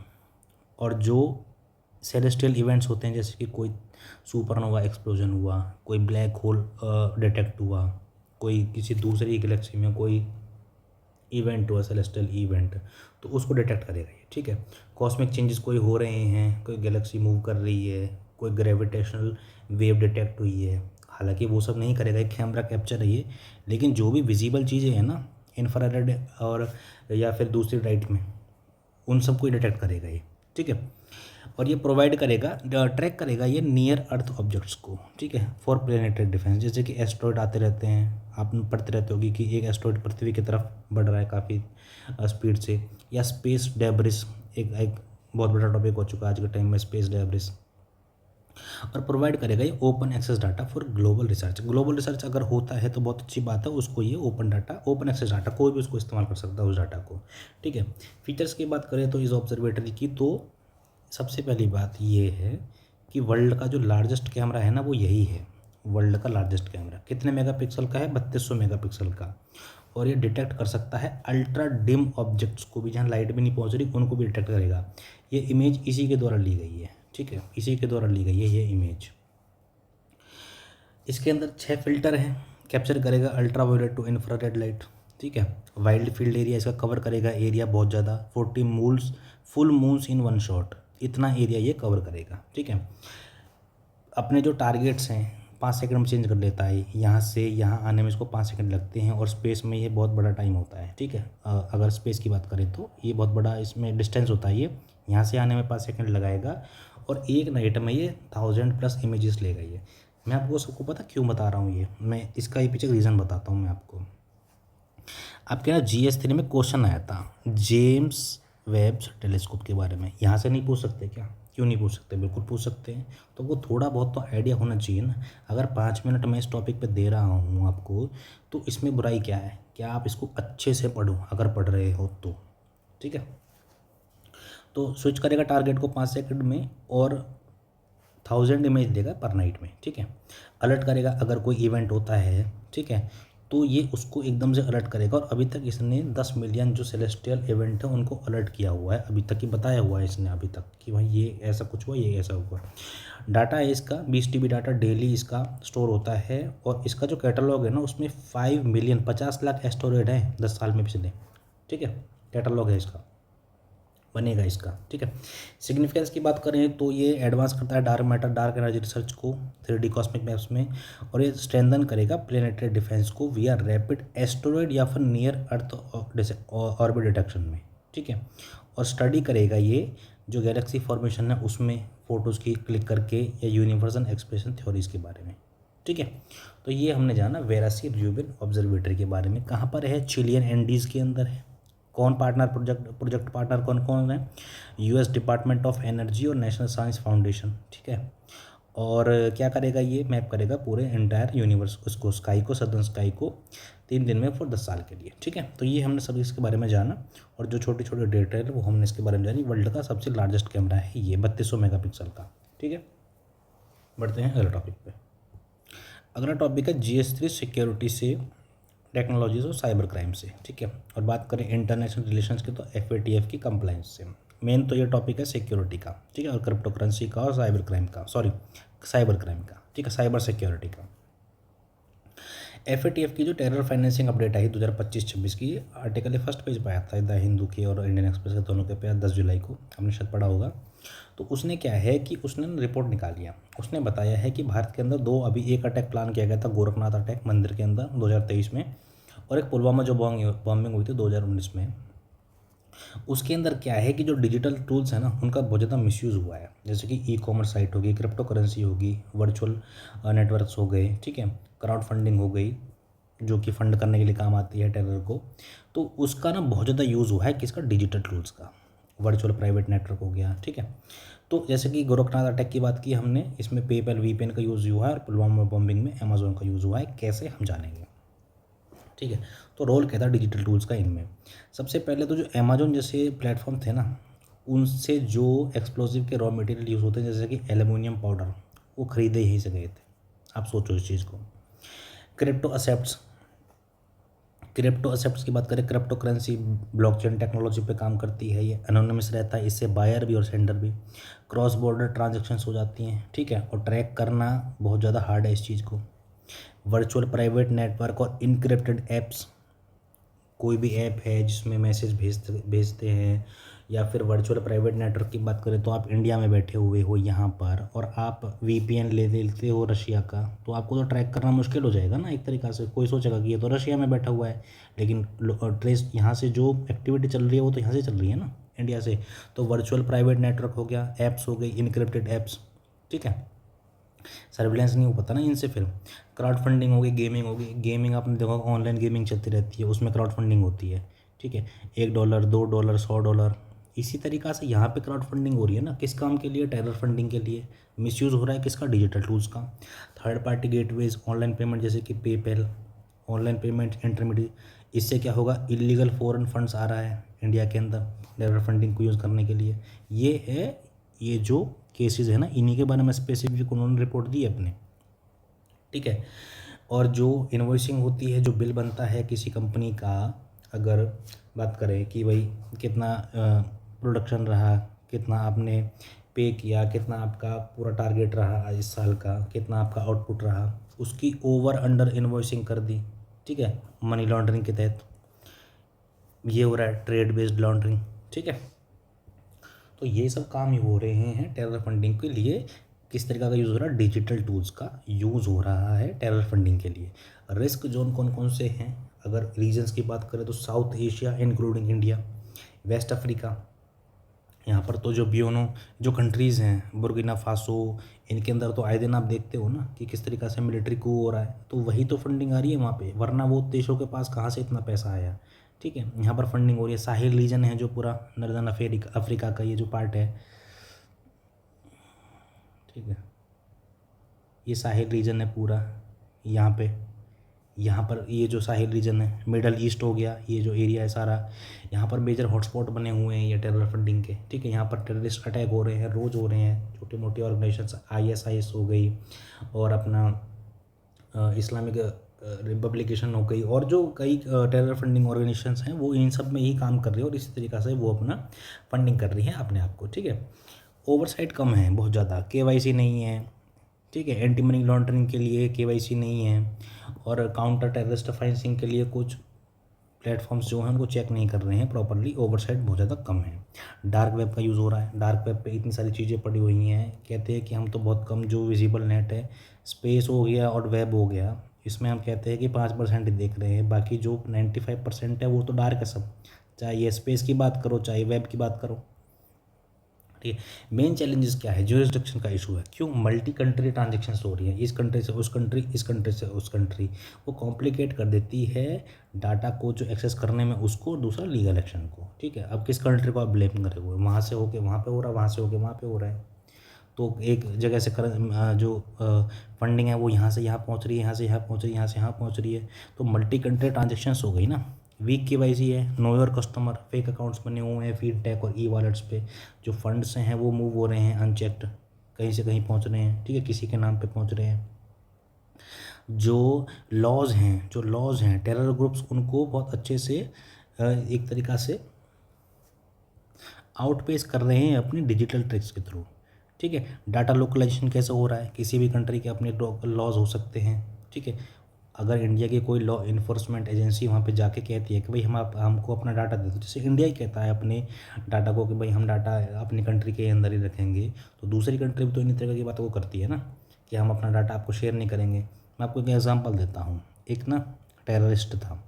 और जो सेलेस्टियल इवेंट्स होते हैं जैसे कि कोई सुपरनोवा एक्सप्लोजन हुआ, कोई ब्लैक होल डिटेक्ट हुआ, कोई किसी दूसरी गैलेक्सी में कोई इवेंट हुआ, सेलेस्टियल इवेंट, तो उसको डिटेक्ट करेगा ये, ठीक है। कॉस्मिक चेंजेस कोई हो रहे हैं, कोई गैलेक्सी मूव कर रही है, कोई ग्रेविटेशनल वेव डिटेक्ट हुई है, हालांकि वो सब नहीं करेगा, एक कैमरा कैप्चर है ये, लेकिन जो भी विजिबल चीज़ें हैं ना, इंफ्रारेड और या फिर दूसरी लाइट में, उन सबको डिटेक्ट करेगा ये, ठीक है। और ये प्रोवाइड करेगा, ट्रैक करेगा ये नियर अर्थ ऑब्जेक्ट्स को, ठीक है, फॉर प्लेनेटरी डिफेंस। जैसे कि एस्ट्रॉइड आते रहते हैं, आप पढ़ते रहते होगी कि एक एस्ट्रॉइड पृथ्वी की तरफ बढ़ रहा है काफ़ी स्पीड से, या स्पेस डेब्रिस, एक बहुत बड़ा टॉपिक हो चुका है आज के टाइम में, स्पेस डेब्रिस। और प्रोवाइड करेगा ये open access data for global research. Global research अगर होता है तो बहुत अच्छी बात है, उसको ये open data, open access data, कोई भी उसको इस्तेमाल कर सकता है उस डाटा को, ठीक है। फीचर्स की बात करें तो इस ऑब्जर्वेटरी की, तो सबसे पहली बात ये है कि वर्ल्ड का जो लार्जेस्ट कैमरा है ना, वो यही है, वर्ल्ड का लार्जेस्ट कैमरा। कितने मेगापिक्सल का है, 3200 मेगापिक्सल का, और ये डिटेक्ट कर सकता है अल्ट्रा डिम ऑब्जेक्ट्स को भी, जहाँ लाइट भी नहीं पहुंच रही उनको भी डिटेक्ट करेगा। ये इमेज इसी के द्वारा ली गई है, ठीक है, इसी के द्वारा ली गई है ये इमेज। इसके अंदर 6 फिल्टर हैं, कैप्चर करेगा ultra violet to infrared light, ठीक है। वाइल्ड फील्ड एरिया इसका कवर करेगा, एरिया बहुत ज़्यादा, 40 full moons in one shot, इतना एरिया ये कवर करेगा, ठीक है। अपने जो टारगेट्स हैं 5 सेकंड में चेंज कर लेता है, यहाँ से यहाँ आने में इसको 5 सेकंड लगते हैं, और स्पेस में ये बहुत बड़ा टाइम होता है, ठीक है। अगर स्पेस की बात करें तो ये बहुत बड़ा इसमें डिस्टेंस होता है, ये यहाँ से आने में 5 सेकंड लगाएगा, और एक नाइट में ये 1000+ इमेजेस लेगा ये। मैं आपको सबको पता क्यों बता रहा हूँ ये, मैं इसका ही पीछे रीज़न बताता हूँ मैं आपको। आपके ना GS3 में क्वेश्चन आया था जेम्स वेब टेलीस्कोप के बारे में, यहाँ से नहीं पूछ सकते क्या, क्यों नहीं पूछ सकते, बिल्कुल पूछ सकते हैं। तो वो थोड़ा बहुत तो आइडिया होना चाहिए ना। अगर 5 मिनट मैं इस टॉपिक पे दे रहा हूँ आपको, तो इसमें बुराई क्या है, क्या आप इसको अच्छे से पढ़ो अगर पढ़ रहे हो तो, ठीक है। तो स्विच करेगा टारगेट को 5 सेकंड में, और 1000 इमेज देगा पर नाइट में, ठीक है। अलर्ट करेगा अगर कोई इवेंट होता है, ठीक है, तो ये उसको एकदम से अलर्ट करेगा। और अभी तक इसने 10 मिलियन जो सेलेस्टियल इवेंट है उनको अलर्ट किया हुआ है, अभी तक ही बताया हुआ है इसने अभी तक कि भाई ये ऐसा कुछ हुआ, ये ऐसा हुआ। डाटा है इसका 20 TB डाटा डेली इसका स्टोर होता है, और इसका जो कैटलॉग है ना उसमें 5 मिलियन 50 लाख एस्टोरेड है 10 साल में पिछले, ठीक है, कैटलॉग है इसका, बनेगा इसका, ठीक है। सिग्निफिकेंस की बात करें तो ये एडवांस करता है dark matter, dark energy research को 3D कॉस्मिक मैप्स में, और ये स्ट्रेंथन करेगा प्लेनेटरी डिफेंस को विया रैपिड एस्टेरॉइड या फिर नियर अर्थ ऑर्बिट डिटेक्शन में, ठीक है। और स्टडी करेगा ये जो गैलेक्सी फॉर्मेशन है उसमें फ़ोटोज़ की क्लिक करके, या यूनिवर्सल एक्सप्रेशन थ्योरीज़ के बारे में, ठीक है। तो ये हमने जाना वेरासी र्यूबिन ऑब्जर्वेटरी के बारे में। कहाँ पर है, चिलियन एंडीज़ के अंदर है। कौन पार्टनर, प्रोजेक्ट पार्टनर कौन कौन है, यूएस डिपार्टमेंट ऑफ एनर्जी और नेशनल साइंस फाउंडेशन, ठीक है। और क्या करेगा ये, मैप करेगा पूरे एंटायर यूनिवर्स, उसको स्काई को, सदर्न स्काई को 3 दिन में फॉर 10 साल के लिए, ठीक है। तो ये हमने सब इसके बारे में जाना, और जो छोटे छोटे डिटेल है वो हमने इसके बारे में जानी। वर्ल्ड का सबसे लार्जेस्ट कैमरा है ये 3200 मेगापिक्सल का, ठीक है। बढ़ते हैं अगले टॉपिक पे। अगला टॉपिक है GS3 सिक्योरिटी से, टेक्नोलॉजीज और साइबर क्राइम से, ठीक है। और बात करें इंटरनेशनल रिलेशंस की तो FATF की कंप्लाइंस से। मेन तो ये टॉपिक है सिक्योरिटी का, ठीक है, और क्रिप्टो करेंसी का, और साइबर क्राइम का, साइबर क्राइम का, ठीक है, साइबर सिक्योरिटी का। एफएटीएफ की जो टेरर फाइनेंसिंग अपडेट आई 2025-26 की, आर्टिकल फर्स्ट पेज पे आया था द हिंदू के और इंडियन एक्सप्रेस के दोनों के पे 10 जुलाई को, आपने शायद पढ़ा होगा। तो उसने क्या है कि उसने रिपोर्ट निकाली है, उसने बताया है कि भारत के अंदर दो अभी एक अटैक प्लान किया गया था, गोरखनाथ अटैक मंदिर के अंदर 2023 में, और एक पुलवामा जो बॉम्बिंग हुई थी 2019 में। उसके अंदर क्या है कि जो डिजिटल टूल्स हैं ना उनका बहुत ज़्यादा मिसयूज़ हुआ है, जैसे कि ई कॉमर्स साइट होगी, क्रिप्टो करेंसी होगी, वर्चुअल नेटवर्क्स हो गए, ठीक है, क्राउड फंडिंग हो गई जो कि फंड करने के लिए काम आती है टेरर को। तो उसका ना बहुत ज़्यादा यूज़ हुआ है किसका, डिजिटल टूल्स का, वर्चुअल प्राइवेट नेटवर्क हो गया, ठीक है। तो जैसे कि गोरखनाथ अटैक की बात की हमने, इसमें पेपैल वीपीएन का यूज़ हुआ है, और पुलवामा बॉम्बिंग में अमेजोन का यूज़ हुआ है, कैसे हम जानेंगे, ठीक है। तो रोल क्या था डिजिटल टूल्स का इनमें, सबसे पहले तो जो अमेजोन जैसे प्लेटफॉर्म थे ना, उनसे जो एक्सप्लोजिव के रॉ मटेरियल यूज़ होते हैं जैसे कि एल्यूमिनियम पाउडर, वो खरीदे यहीं से गए थे। आप सोचो इस चीज़ को। क्रिप्टो असेट्स, क्रिप्टो असेट्स की बात करें, क्रिप्टो करेंसी ब्लॉकचेन टेक्नोलॉजी पे काम करती है, ये एनोनिमस रहता है, इससे बायर भी और सेंडर भी, क्रॉस बॉर्डर ट्रांजेक्शन्स हो जाती हैं, ठीक है, और ट्रैक करना बहुत ज़्यादा हार्ड है इस चीज़ को। वर्चुअल प्राइवेट नेटवर्क और इनक्रिप्टेड ऐप्स, कोई भी ऐप है जिसमें मैसेज भेजते भेजते हैं, या फिर वर्चुअल प्राइवेट नेटवर्क की बात करें तो आप इंडिया में बैठे हुए हो यहाँ पर, और आप वीपीएन ले लेते हो रशिया का, तो आपको तो ट्रैक करना मुश्किल हो जाएगा ना एक तरीक़ा से। कोई सोचेगा कि ये तो रशिया में बैठा हुआ है, लेकिन ट्रेस यहाँ से जो एक्टिविटी चल रही है वो तो यहाँ से चल रही है ना, इंडिया से। तो वर्चुअल प्राइवेट नेटवर्क हो गया, ऐप्स हो गई, इनक्रिप्टेड ऐप्स, ठीक है, सर्विलेंस नहीं हो पाता ना इनसे। फिर क्राउड फंडिंग होगी, गेमिंग होगी, गेमिंग आपने देखा ऑनलाइन गेमिंग चलती रहती है, उसमें क्राउड फंडिंग होती है, ठीक है, $1 $2 $100। इसी तरीक़ा से यहाँ पे क्राउड फंडिंग हो रही है ना, किस काम के लिए, टेरर फंडिंग के लिए। मिसयूज़ हो रहा है किसका, डिजिटल टूल्स का। Third party gateways, online payment जैसे कि पेपैल, ऑनलाइन पेमेंट इंटरमीडिएट, इससे क्या होगा, इलीगल फॉरेन फंड्स आ रहा है इंडिया के अंदर टेरर फंडिंग को यूज़ करने के लिए। ये है, ये जो केसेस है ना, इन्हीं के बारे में स्पेसिफिक उन्होंने रिपोर्ट दी है अपने, ठीक है। और जो इन्वॉइसिंग होती है, जो बिल बनता है किसी कंपनी का, अगर बात करें कि भाई कितना प्रोडक्शन रहा, कितना आपने पे किया, कितना आपका पूरा टारगेट रहा इस साल का, कितना आपका आउटपुट रहा, उसकी ओवर अंडर इन्वॉइसिंग कर दी, ठीक है, मनी लॉन्ड्रिंग के तहत ये हो रहा है, ट्रेड बेस्ड लॉन्ड्रिंग, ठीक है। तो ये सब काम ही हो रहे हैं टेरर फंडिंग के लिए। किस तरीके का यूज़ हो रहा है, डिजिटल टूल्स का यूज़ हो रहा है टेरर फंडिंग के लिए। रिस्क जोन कौन कौन से हैं, अगर रीजन्स की बात करें तो South Asia including India, West Africa, यहाँ पर तो जो बियोनो जो कंट्रीज़ हैं, बुर्किना फासो, इनके अंदर तो आए दिन आप देखते हो ना कि किस तरीक़ा से मिलिट्री कू हो रहा है, तो वही तो फंडिंग आ रही है वहाँ पे, वरना वो देशों के पास कहाँ से इतना पैसा आया, ठीक है। यहाँ पर फंडिंग हो रही है। साहिल रीजन है जो पूरा नॉर्दर्न अफ्रीका का ये जो पार्ट है, ठीक है, ये साहिल रीजन है पूरा, यहाँ पर ये जो साहिल रीजन है, मिडल ईस्ट हो गया, ये जो एरिया है सारा, यहाँ पर मेजर हॉटस्पॉट बने हुए हैं ये टेरर फंडिंग के, ठीक है। यहाँ पर टेररिस्ट अटैक हो रहे हैं, रोज़ हो रहे हैं, छोटे मोटे ऑर्गेनाइजेशन, ISIS हो गई, और अपना इस्लामिक रिपब्लिकेशन हो गई, और जो कई टेरर फंडिंग ऑर्गेनाइजेशंस हैं वो इन सब में ही काम कर रही है, और इसी तरीक़ा से वो अपना फंडिंग कर रही है अपने आप को, ठीक है। ओवरसाइट कम है बहुत ज़्यादा, KYC नहीं है, ठीक है, एंटी मनी लॉन्ड्रिंग के लिए KYC नहीं है, और काउंटर टेररिस्ट फाइनेंसिंग के लिए कुछ प्लेटफॉर्म्स जो हैं उनको चेक नहीं कर रहे हैं प्रॉपरली, ओवरसाइट बहुत ज़्यादा कम है। डार्क वेब का यूज़ हो रहा है, डार्क वेब पे इतनी सारी चीज़ें पड़ी हुई हैं, कहते हैं कि हम तो बहुत कम जो विजिबल नेट है, स्पेस हो गया और वेब हो गया, इसमें हम कहते हैं कि 5% ही देख रहे हैं, बाकी जो 95% है वो तो डार्क है सब, चाहे ये स्पेस की बात करो चाहे वेब की बात करो, ठीक है। मेन चैलेंजेस क्या है, ज्यूरिसडिक्शन का इशू है, क्यों, मल्टी कंट्री ट्रांजेक्शन्स हो रही है, इस कंट्री से उस कंट्री, इस कंट्री से उस कंट्री, वो कॉम्प्लिकेट कर देती है डाटा को जो एक्सेस करने में उसको, और दूसरा लीगल एक्शन को, ठीक है। अब किस कंट्री को आप ब्लेम करे हुए, वहाँ से होके वहाँ पे हो रहा है, वहाँ से होके वहाँ पे हो रहा है, तो एक जगह से जो फंडिंग है वो यहाँ से यहाँ पहुँच रही है, यहाँ से यहाँ पहुँच रही है, यहाँ से यहाँ पहुँच रही है, तो मल्टी कंट्री ट्रांजेक्शन्स हो गई ना। वीक KYC है, know your customer, fake accounts बने हुए हैं फीड टैग और वॉलेट्स पे, जो फंड्स हैं वो मूव हो रहे हैं अनचेक्ड, कहीं से कहीं पहुंच रहे हैं, ठीक है, किसी के नाम पे पहुंच रहे हैं। जो लॉज हैं टेरर ग्रुप्स उनको बहुत अच्छे से एक तरीक़ा से आउटपेस कर रहे हैं अपनी डिजिटल ट्रिक्स के थ्रू, ठीक है। डाटा लोकलाइजेशन कैसे हो रहा है, किसी भी कंट्री के अपने लॉज हो सकते हैं, ठीक है, अगर इंडिया की कोई लॉ इन्फोर्समेंट एजेंसी वहाँ पे जाके कहती है कि भाई हमको अपना डाटा दे दो, जैसे इंडिया ही कहता है अपने डाटा को कि भाई हम डाटा अपनी कंट्री के अंदर ही रखेंगे, तो दूसरी कंट्री भी तो इन्हीं तरह की बातों को करती है ना कि हम अपना डाटा आपको शेयर नहीं करेंगे। मैं आपको एक एग्जांपल देता हूँ। एक ना टेररिस्ट था,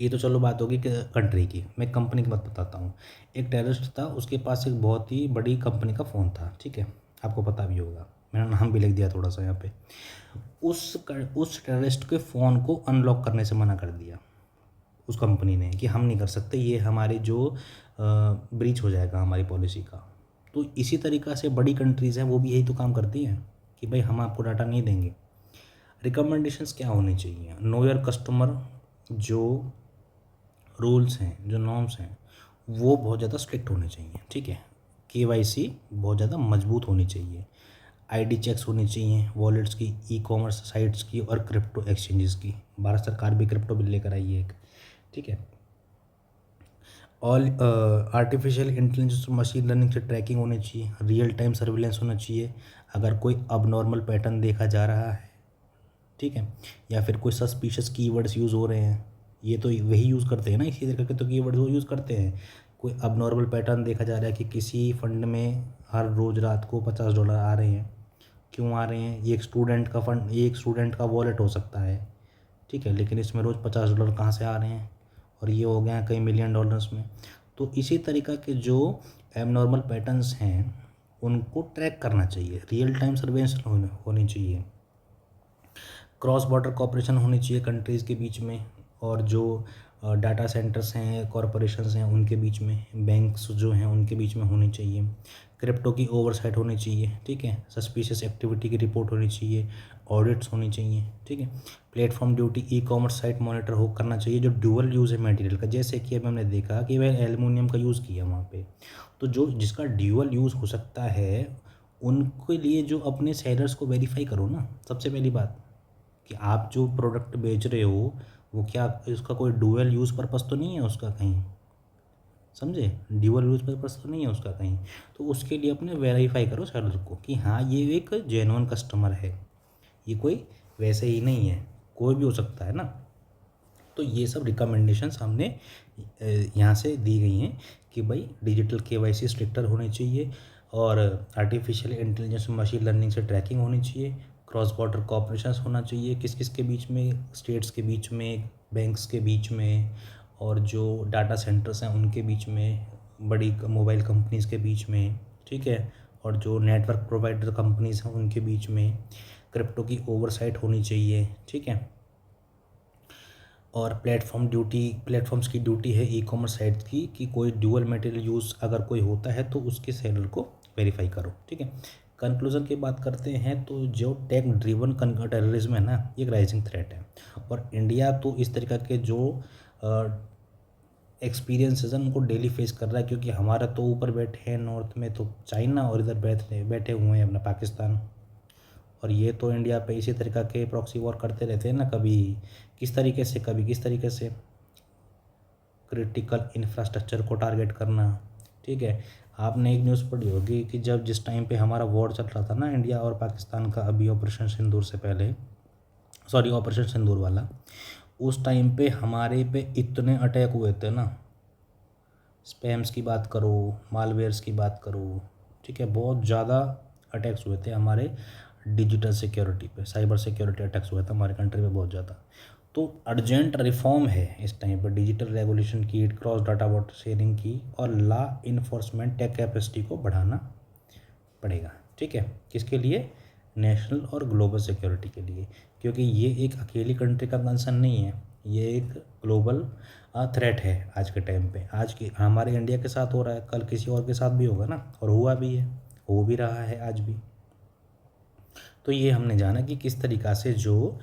ये तो चलो बात होगी कंट्री की, मैं कंपनी की बात बताता हूँ। एक टेररिस्ट था, उसके पास एक बहुत ही बड़ी कंपनी का फ़ोन था, ठीक है, आपको पता भी होगा, मैंने नाम भी लिख दिया थोड़ा सा यहाँ पे। उस टेररिस्ट के फ़ोन को अनलॉक करने से मना कर दिया उस कंपनी ने कि हम नहीं कर सकते, ये हमारी जो ब्रीच हो जाएगा हमारी पॉलिसी का। तो इसी तरीक़ा से बड़ी कंट्रीज़ हैं वो भी यही तो काम करती हैं कि भाई हम आपको डाटा नहीं देंगे। रिकमेंडेशंस क्या होनी चाहिए? नो योर कस्टमर जो रूल्स हैं, जो नॉर्म्स हैं, वो बहुत ज़्यादा स्ट्रिक्ट होने चाहिए, ठीक है। केवाईसी बहुत ज़्यादा मजबूत होनी चाहिए। आईडी चेक्स होनी चाहिए वॉलेट्स की, ई कॉमर्स साइट्स की और क्रिप्टो एक्सचेंजेस की। भारत सरकार भी क्रिप्टो बिल लेकर आई है एक, ठीक है। All artificial intelligence machine learning से ट्रैकिंग होनी चाहिए। रियल टाइम सर्विलेंस होना चाहिए अगर कोई अबनॉर्मल पैटर्न देखा जा रहा है, ठीक है, या फिर कोई सस्पिशियस कीवर्ड्स यूज़ हो रहे हैं। ये तो वही यूज़ करते हैं ना, इसी तरह के तो कीवर्ड्स वो यूज़ करते हैं। कोई अबनॉर्मल पैटर्न देखा जा रहा है कि किसी फंड में हर रोज़ रात को $50 आ रहे हैं, क्यों आ रहे हैं? ये एक स्टूडेंट का फंड, ये एक स्टूडेंट का वॉलेट हो सकता है, ठीक है, लेकिन इसमें रोज़ $50 कहाँ से आ रहे हैं? और ये हो गया कई मिलियन डॉलर्स में। तो इसी तरीक़ा के जो एबनॉर्मल पैटर्न्स हैं उनको ट्रैक करना चाहिए। रियल टाइम सर्वेलेंस होनी चाहिए। क्रॉस बॉर्डर कोऑपरेशन होनी चाहिए कंट्रीज़ के बीच में, और जो डाटा सेंटर्स हैं, कॉरपोरेशंस हैं, उनके बीच में, बैंक्स जो हैं उनके बीच में होनी चाहिए। क्रिप्टो की ओवरसाइट होनी चाहिए, ठीक है। सस्पिशियस एक्टिविटी की रिपोर्ट होनी चाहिए, ऑडिट्स होनी चाहिए, ठीक है। Platform duty, e commerce site monitor हो करना चाहिए जो ड्यूअल यूज़ है मटेरियल का, जैसे कि अभी हमने देखा कि वह एल्युमिनियम का यूज़ किया वहाँ पे, तो जो जिसका ड्यूअल यूज़ हो सकता है उनके लिए जो अपने सेलर्स को वेरीफाई करो ना, सबसे पहली बात कि आप जो प्रोडक्ट बेच रहे हो वो क्या उसका कोई डुअल यूज़ पर्पस तो नहीं है उसका कहीं, समझे? ड्यूअल यूज़ पर्पस तो नहीं है उसका कहीं। तो उसके लिए अपने वेरीफाई करो सेलर को कि हाँ ये एक जेन्युइन कस्टमर है, ये कोई वैसे ही नहीं है, कोई भी हो सकता है ना। तो ये सब रिकमेंडेशंस हमने यहाँ से दी गई हैं कि भाई डिजिटल केवाईसी स्ट्रिक्टर होनी चाहिए, और आर्टिफिशियल इंटेलिजेंस मशीन लर्निंग से ट्रैकिंग होनी चाहिए। क्रॉस बॉर्डर कोऑपरेशंस होना चाहिए, किस किस के बीच में? स्टेट्स के बीच में, बैंक्स के बीच में, और जो डाटा सेंटर्स हैं उनके बीच में, बड़ी मोबाइल कंपनीज़ के बीच में, ठीक है, और जो नेटवर्क प्रोवाइडर कंपनीज़ हैं उनके बीच में। क्रिप्टो की ओवरसाइट होनी चाहिए, ठीक है। और प्लेटफॉर्म्स की ड्यूटी है ई कॉमर्स साइट्स की कि कोई ड्यूअल मटेरियल यूज़ अगर कोई होता है तो उसके सेलर को वेरीफाई करो, ठीक है। कंक्लूजन की बात करते हैं तो जो टेक ड्रिवन टेररिज्म है ना, ये एक राइजिंग थ्रेट है, और इंडिया तो इस तरीक़ा के जो एक्सपीरियंसेस हैं उनको डेली फेस कर रहा है, क्योंकि हमारा तो ऊपर बैठे हैं नॉर्थ में तो चाइना, और इधर बैठे हुए हैं अपना पाकिस्तान, और ये तो इंडिया पे इसी तरीक़ा के प्रॉक्सी वॉर करते रहते हैं ना, कभी किस तरीके से, कभी किस तरीके से। क्रिटिकल इंफ्रास्ट्रक्चर को टारगेट करना, ठीक है। आपने एक न्यूज़ पढ़ी होगी कि जब जिस टाइम पे हमारा वॉर चल रहा था ना इंडिया और पाकिस्तान का, अभी ऑपरेशन सिंदूर से पहले, सॉरी ऑपरेशन सिंदूर वाला, उस टाइम पे हमारे पे इतने अटैक हुए थे ना, स्पैम्स की बात करो, मालवेयर्स की बात करो, ठीक है, बहुत ज़्यादा अटैक्स हुए थे हमारे डिजिटल सिक्योरिटी पे, साइबर सिक्योरिटी अटैक्स हुआ था हमारे कंट्री में बहुत ज़्यादा। तो अर्जेंट रिफॉर्म है इस टाइम पर डिजिटल रेगुलेशन की, क्रॉस डाटा वाटर शेयरिंग की, और लॉ इन्फोर्समेंट टेक कैपेसिटी को बढ़ाना पड़ेगा, ठीक है। किसके लिए? नेशनल और ग्लोबल सिक्योरिटी के लिए, क्योंकि ये एक अकेली कंट्री का कंसर्न नहीं है, ये एक ग्लोबल थ्रेट है आज के टाइम पे। आज की हमारे इंडिया के साथ हो रहा है, कल किसी और के साथ भी होगा ना, और हुआ भी है, हो भी रहा है आज भी। तो ये हमने जाना कि किस तरीक़ा से जो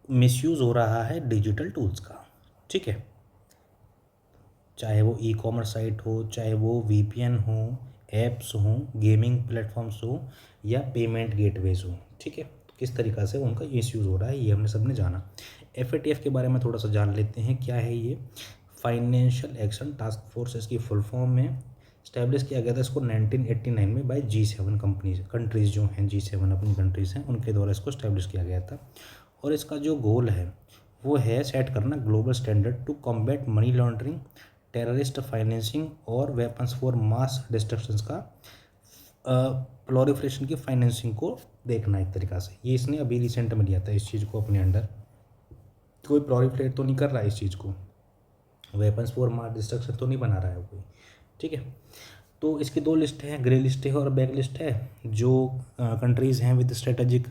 मिसयूज़ हो रहा है डिजिटल टूल्स का, ठीक है, चाहे वो ई कॉमर्स साइट हो, चाहे वो वीपीएन हो, ऐप्स हों, गेमिंग प्लेटफॉर्म्स हो, या पेमेंट गेटवेज हो, ठीक है, तो किस तरीक़ा से उनका मिसयूज़ हो रहा है ये हमने सबने जाना। एफएटीएफ के बारे में थोड़ा सा जान लेते हैं, क्या है ये? फाइनेंशियल एक्शन टास्क फोर्स इसकी फुल फॉर्म है। इस्टेब्लिश किया गया था इसको 1989 में बाय G7 कंट्रीज़ जो हैं, G7 अपनी कंट्रीज़ हैं, उनके द्वारा इसको इस्टेब्लिश किया गया था। और इसका जो गोल है वो है सेट करना global standard to combat money laundering, terrorist financing और वेपन्स फॉर मास डिस्ट्रक्शंस का प्रोलिफरेशन की फाइनेंसिंग को देखना एक तरीक़ा से। ये इसने अभी रिसेंट में लिया था इस चीज़ को अपने अंडर। कोई प्रोलिफरेट तो नहीं कर रहा है इस चीज़ को, वेपन्स फॉर मास डिस्ट्रक्शन तो नहीं बना रहा है कोई, ठीक है। तो इसकी दो लिस्ट हैं, ग्रे लिस्ट है और ब्लैक लिस्ट है। जो कंट्रीज़ हैं with strategic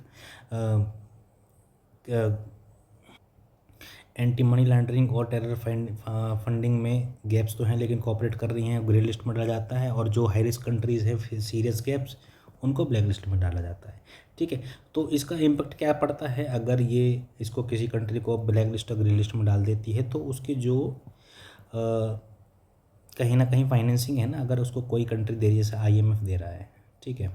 anti money laundering और टेरर फंडिंग में गैप्स तो हैं लेकिन कॉपरेट कर रही हैं, ग्रे लिस्ट में डाला जाता है। और जो हाई रिस्क कंट्रीज़ है सीरियस गैप्स, उनको ब्लैक लिस्ट में डाला जाता है, ठीक है। तो इसका इम्पेक्ट क्या पड़ता है अगर ये इसको किसी कंट्री को ब्लैक लिस्ट और ग्रे लिस्ट में डाल देती है, तो उसकी जो कहीं ना कहीं फाइनेंसिंग है ना, अगर उसको कोई कंट्री दे रही है, जैसे IMF दे रहा है, ठीक है,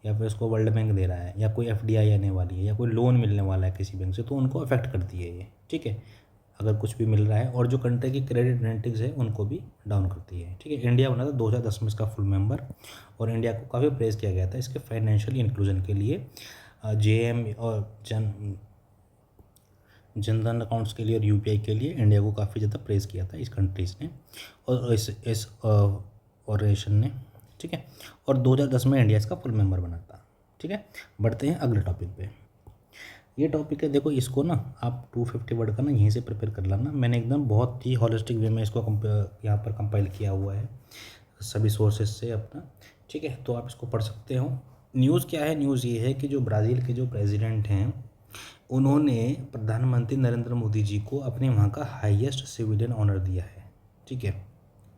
या फिर उसको वर्ल्ड बैंक दे रहा है, या कोई FDI आने वाली है, या कोई लोन मिलने वाला है किसी बैंक से, तो उनको अफेक्ट करती है ये, ठीक है, अगर कुछ भी मिल रहा है। और जो कंट्री की क्रेडिट रेटिंग्स है उनको भी डाउन करती है, ठीक है। इंडिया बना था 2010 में इसका फुल मेंबर, और इंडिया को काफ़ी प्रेज़ किया गया था इसके फाइनेंशियल इंक्लूजन के लिए। JM और जनधन अकाउंट्स के लिए और UPI के लिए इंडिया को काफ़ी ज़्यादा प्रेज़ किया था इस कंट्रीज़ ने और इस ऑर्गेनाइजेशन ने, ठीक है। और 2010 में इंडिया इसका फुल मेंबर बना था, ठीक है। बढ़ते हैं अगले टॉपिक पे। ये टॉपिक है, देखो इसको ना आप 250 वर्ड का ना यहीं से प्रिपेयर कर लेना। मैंने एकदम बहुत ही हॉलिस्टिक वे में इसको यहाँ पर कंपाइल किया हुआ है सभी सोर्सेज से अपना, ठीक है। तो आप इसको पढ़ सकते हो। न्यूज़ क्या है, न्यूज़ ये है कि जो ब्राज़ील के जो प्रेसिडेंट हैं उन्होंने प्रधानमंत्री नरेंद्र मोदी जी को अपने वहाँ का हाईएस्ट सिविलियन ऑनर दिया है, ठीक है।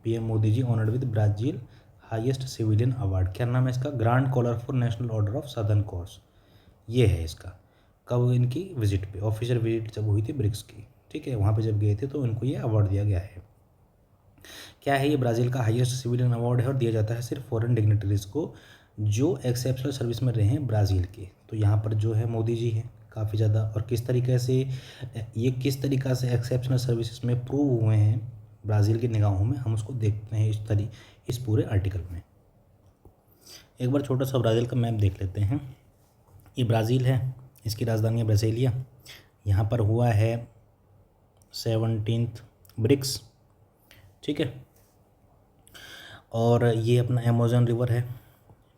PM Modi ji honoured with Brazil highest civilian award. क्या नाम है इसका? Grand collar for national order of southern cross, ये है इसका। कब? इनकी विजिट पे, ऑफिशियल विजिट जब हुई थी ब्रिक्स की, ठीक है, वहाँ पे जब गए थे तो इनको ये अवार्ड दिया गया है। क्या है ये? ब्राज़ील का हाईएस्ट सिविलियन अवार्ड है और दिया जाता है सिर्फ फॉरेन डिग्निटरीज़ को जो एक्सेप्शनल सर्विस में रहे हैं ब्राज़ील के। तो यहाँ पर जो है मोदी जी हैं काफ़ी ज़्यादा, और किस तरीके से ये किस तरीक़ा से एक्सेप्शनल सर्विसेज में प्रूव हुए हैं ब्राज़ील की निगाहों में, हम उसको देखते हैं इस पूरे आर्टिकल में। एक बार छोटा सा ब्राज़ील का मैप देख लेते हैं। ये ब्राज़ील है, इसकी राजधानी है ब्राज़ीलिया। यहाँ पर हुआ है 17th ब्रिक्स, ठीक है। और ये अपना अमेज़न रिवर है,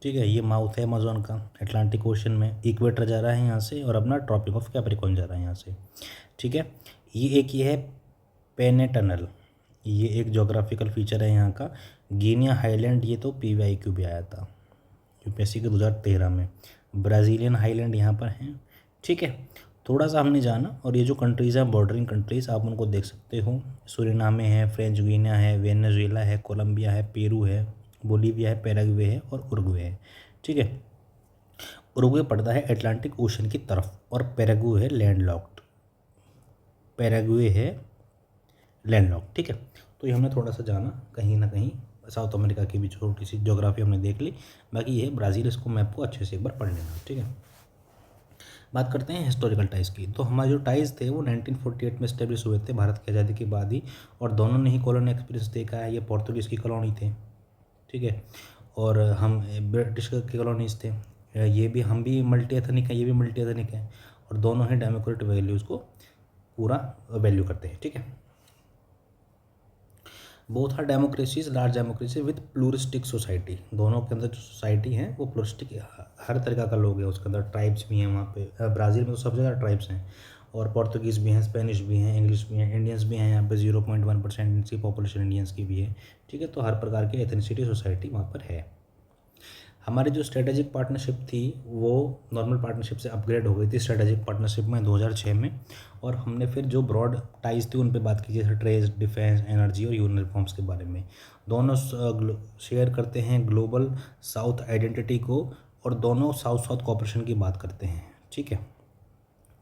ठीक है, ये माउथ है अमेज़न का अटलांटिक ओशन में। इक्वेटर जा रहा है यहाँ से और अपना ट्रॉपिक ऑफ कैप्रिकॉर्न जा रहा है यहाँ से, ठीक है। ये है पेने टनल, ये एक जोग्राफिकल फीचर है यहाँ का। गिनिया हाईलैंड, ये तो PYQ भी आया था UPSC के 2013 में। ब्राज़ीलियन हाईलैंड यहाँ पर हैं, ठीक है। थोड़ा सा हमने जाना, और ये जो कंट्रीज़ हैं बॉर्डरिंग कंट्रीज़, आप उनको देख सकते हो। सूरिनामे है, फ्रेंच गुइनिया है, वेनेजुएला है, कोलंबिया है, पेरू है, बोलीविया है, पैराग्वे है और उरुग्वे है, ठीक है। उरुग्वे पड़ता है अटलांटिक ओशन की तरफ और पैराग्वे है लैंडलॉक्ड, पैराग्वे है लैंडलॉक्ड, ठीक है। तो ये हमने थोड़ा सा जाना, कहीं ना कहीं साउथ अमेरिका की भी छोटी सी ज्योग्राफी हमने देख ली। बाकी ये ब्राज़ील, इसको मैप को अच्छे से एक बार पढ़ लेना, ठीक है। बात करते हैं हिस्टोरिकल टाइज की। तो हमारे जो टाइज थे वो 1948 में इस्टेब्लिश हुए थे भारत की आज़ादी के बाद ही, और दोनों ने ही कॉलोनी एक्सपीरियंस देखा है। ये पोर्तुगीज़ की कॉलोनी थे, ठीक है, और हम ब्रिटिश की कॉलोनीज़ थे। ये भी, हम भी मल्टी एथनिक हैं, ये भी मल्टी एथनिक हैं, और दोनों ही डेमोक्रेटिक वैल्यूज़ को पूरा वैल्यू करते हैं, ठीक है। Both are democracies, large democracy with pluralistic society. दोनों के अंदर जो सोसाइटी है वो प्लूरिस्टिक, हर तरीक़ा का लोग है उसके अंदर। ट्राइब्स भी हैं वहाँ पे, ब्राज़ील में तो सब जगह ट्राइब्स हैं, और पोर्तुगीज़ भी हैं, स्पेनिश भी हैं, इंग्लिश भी हैं, इंडियंस भी हैं यहाँ पे 0.1% इनकी पॉपुलेशन इंडियंस की भी है, ठीक है। तो हर प्रकार की एथनिसिटी सोसाइटी वहाँ पर है। हमारी जो स्ट्रेटेजिक पार्टनरशिप थी वो नॉर्मल पार्टनरशिप से अपग्रेड हो गई थी स्ट्रेटेजिक पार्टनरशिप में 2006 में, और हमने फिर जो ब्रॉड टाइज थी उन पे बात की, जैसे ट्रेड, डिफेंस, एनर्जी और ह्यूमन रिफॉर्म्स के बारे में। दोनों शेयर करते हैं ग्लोबल साउथ आइडेंटिटी को, और दोनों साउथ साउथ कॉपरेशन की बात करते हैं, ठीक है,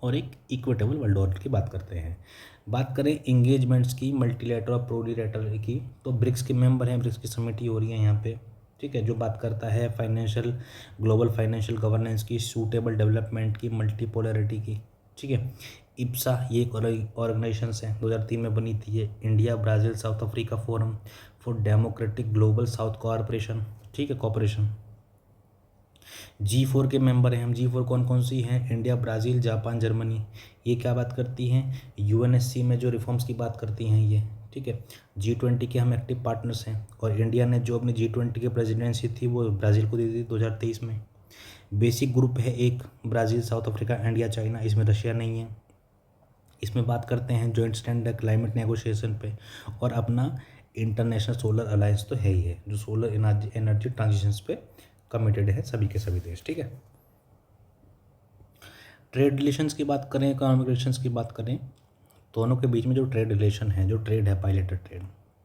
और एक इक्विटेबल वर्ल्ड ऑर्डर की बात करते हैं। बात करें इंगेजमेंट्स की, मल्टीलेटरल और प्लूरिलेटरल की, तो ब्रिक्स के मेंबर हैं, ब्रिक्स की समिति हो रही है यहाँ पे, ठीक है, जो बात करता है फाइनेंशियल, ग्लोबल फाइनेंशियल गवर्नेंस की, सूटेबल डेवलपमेंट की, मल्टीपोलरिटी की, ठीक है। इप्सा ये एक ऑर्गेनाइजेशन है, 2003 में बनी थी ये। India Brazil south Africa forum for democratic global south corporation, ठीक है, कॉपरेशन। G4 के मेंबर हैं हम। G4 कौन कौन सी हैं? India, Brazil, Japan, Germany. ये क्या बात करती हैं? UNSC में जो रिफॉर्म्स की बात करती हैं ये, ठीक है। G20 के हम एक्टिव पार्टनर्स हैं, और इंडिया ने जो अपनी G20 की प्रेसिडेंसी थी वो ब्राज़ील को दी थी 2023 में। बेसिक ग्रुप है एक, Brazil, south Africa, India, China, इसमें रशिया नहीं है। इसमें बात करते हैं जॉइंट स्टैंड क्लाइमेट नेगोशिएशन पे, और अपना इंटरनेशनल सोलर अलायंस तो है ही है, जो सोलर एनर्जी ट्रांजिशंस पे कमिटेड है सभी के सभी देश, ठीक है। ट्रेड रिलेशंस की बात करें, इकोनॉमिक रिलेशंस की बात करें, दोनों के बीच में जो ट्रेड रिलेशन है, जो ट्रेड है, बायलैटरल ट्रेड,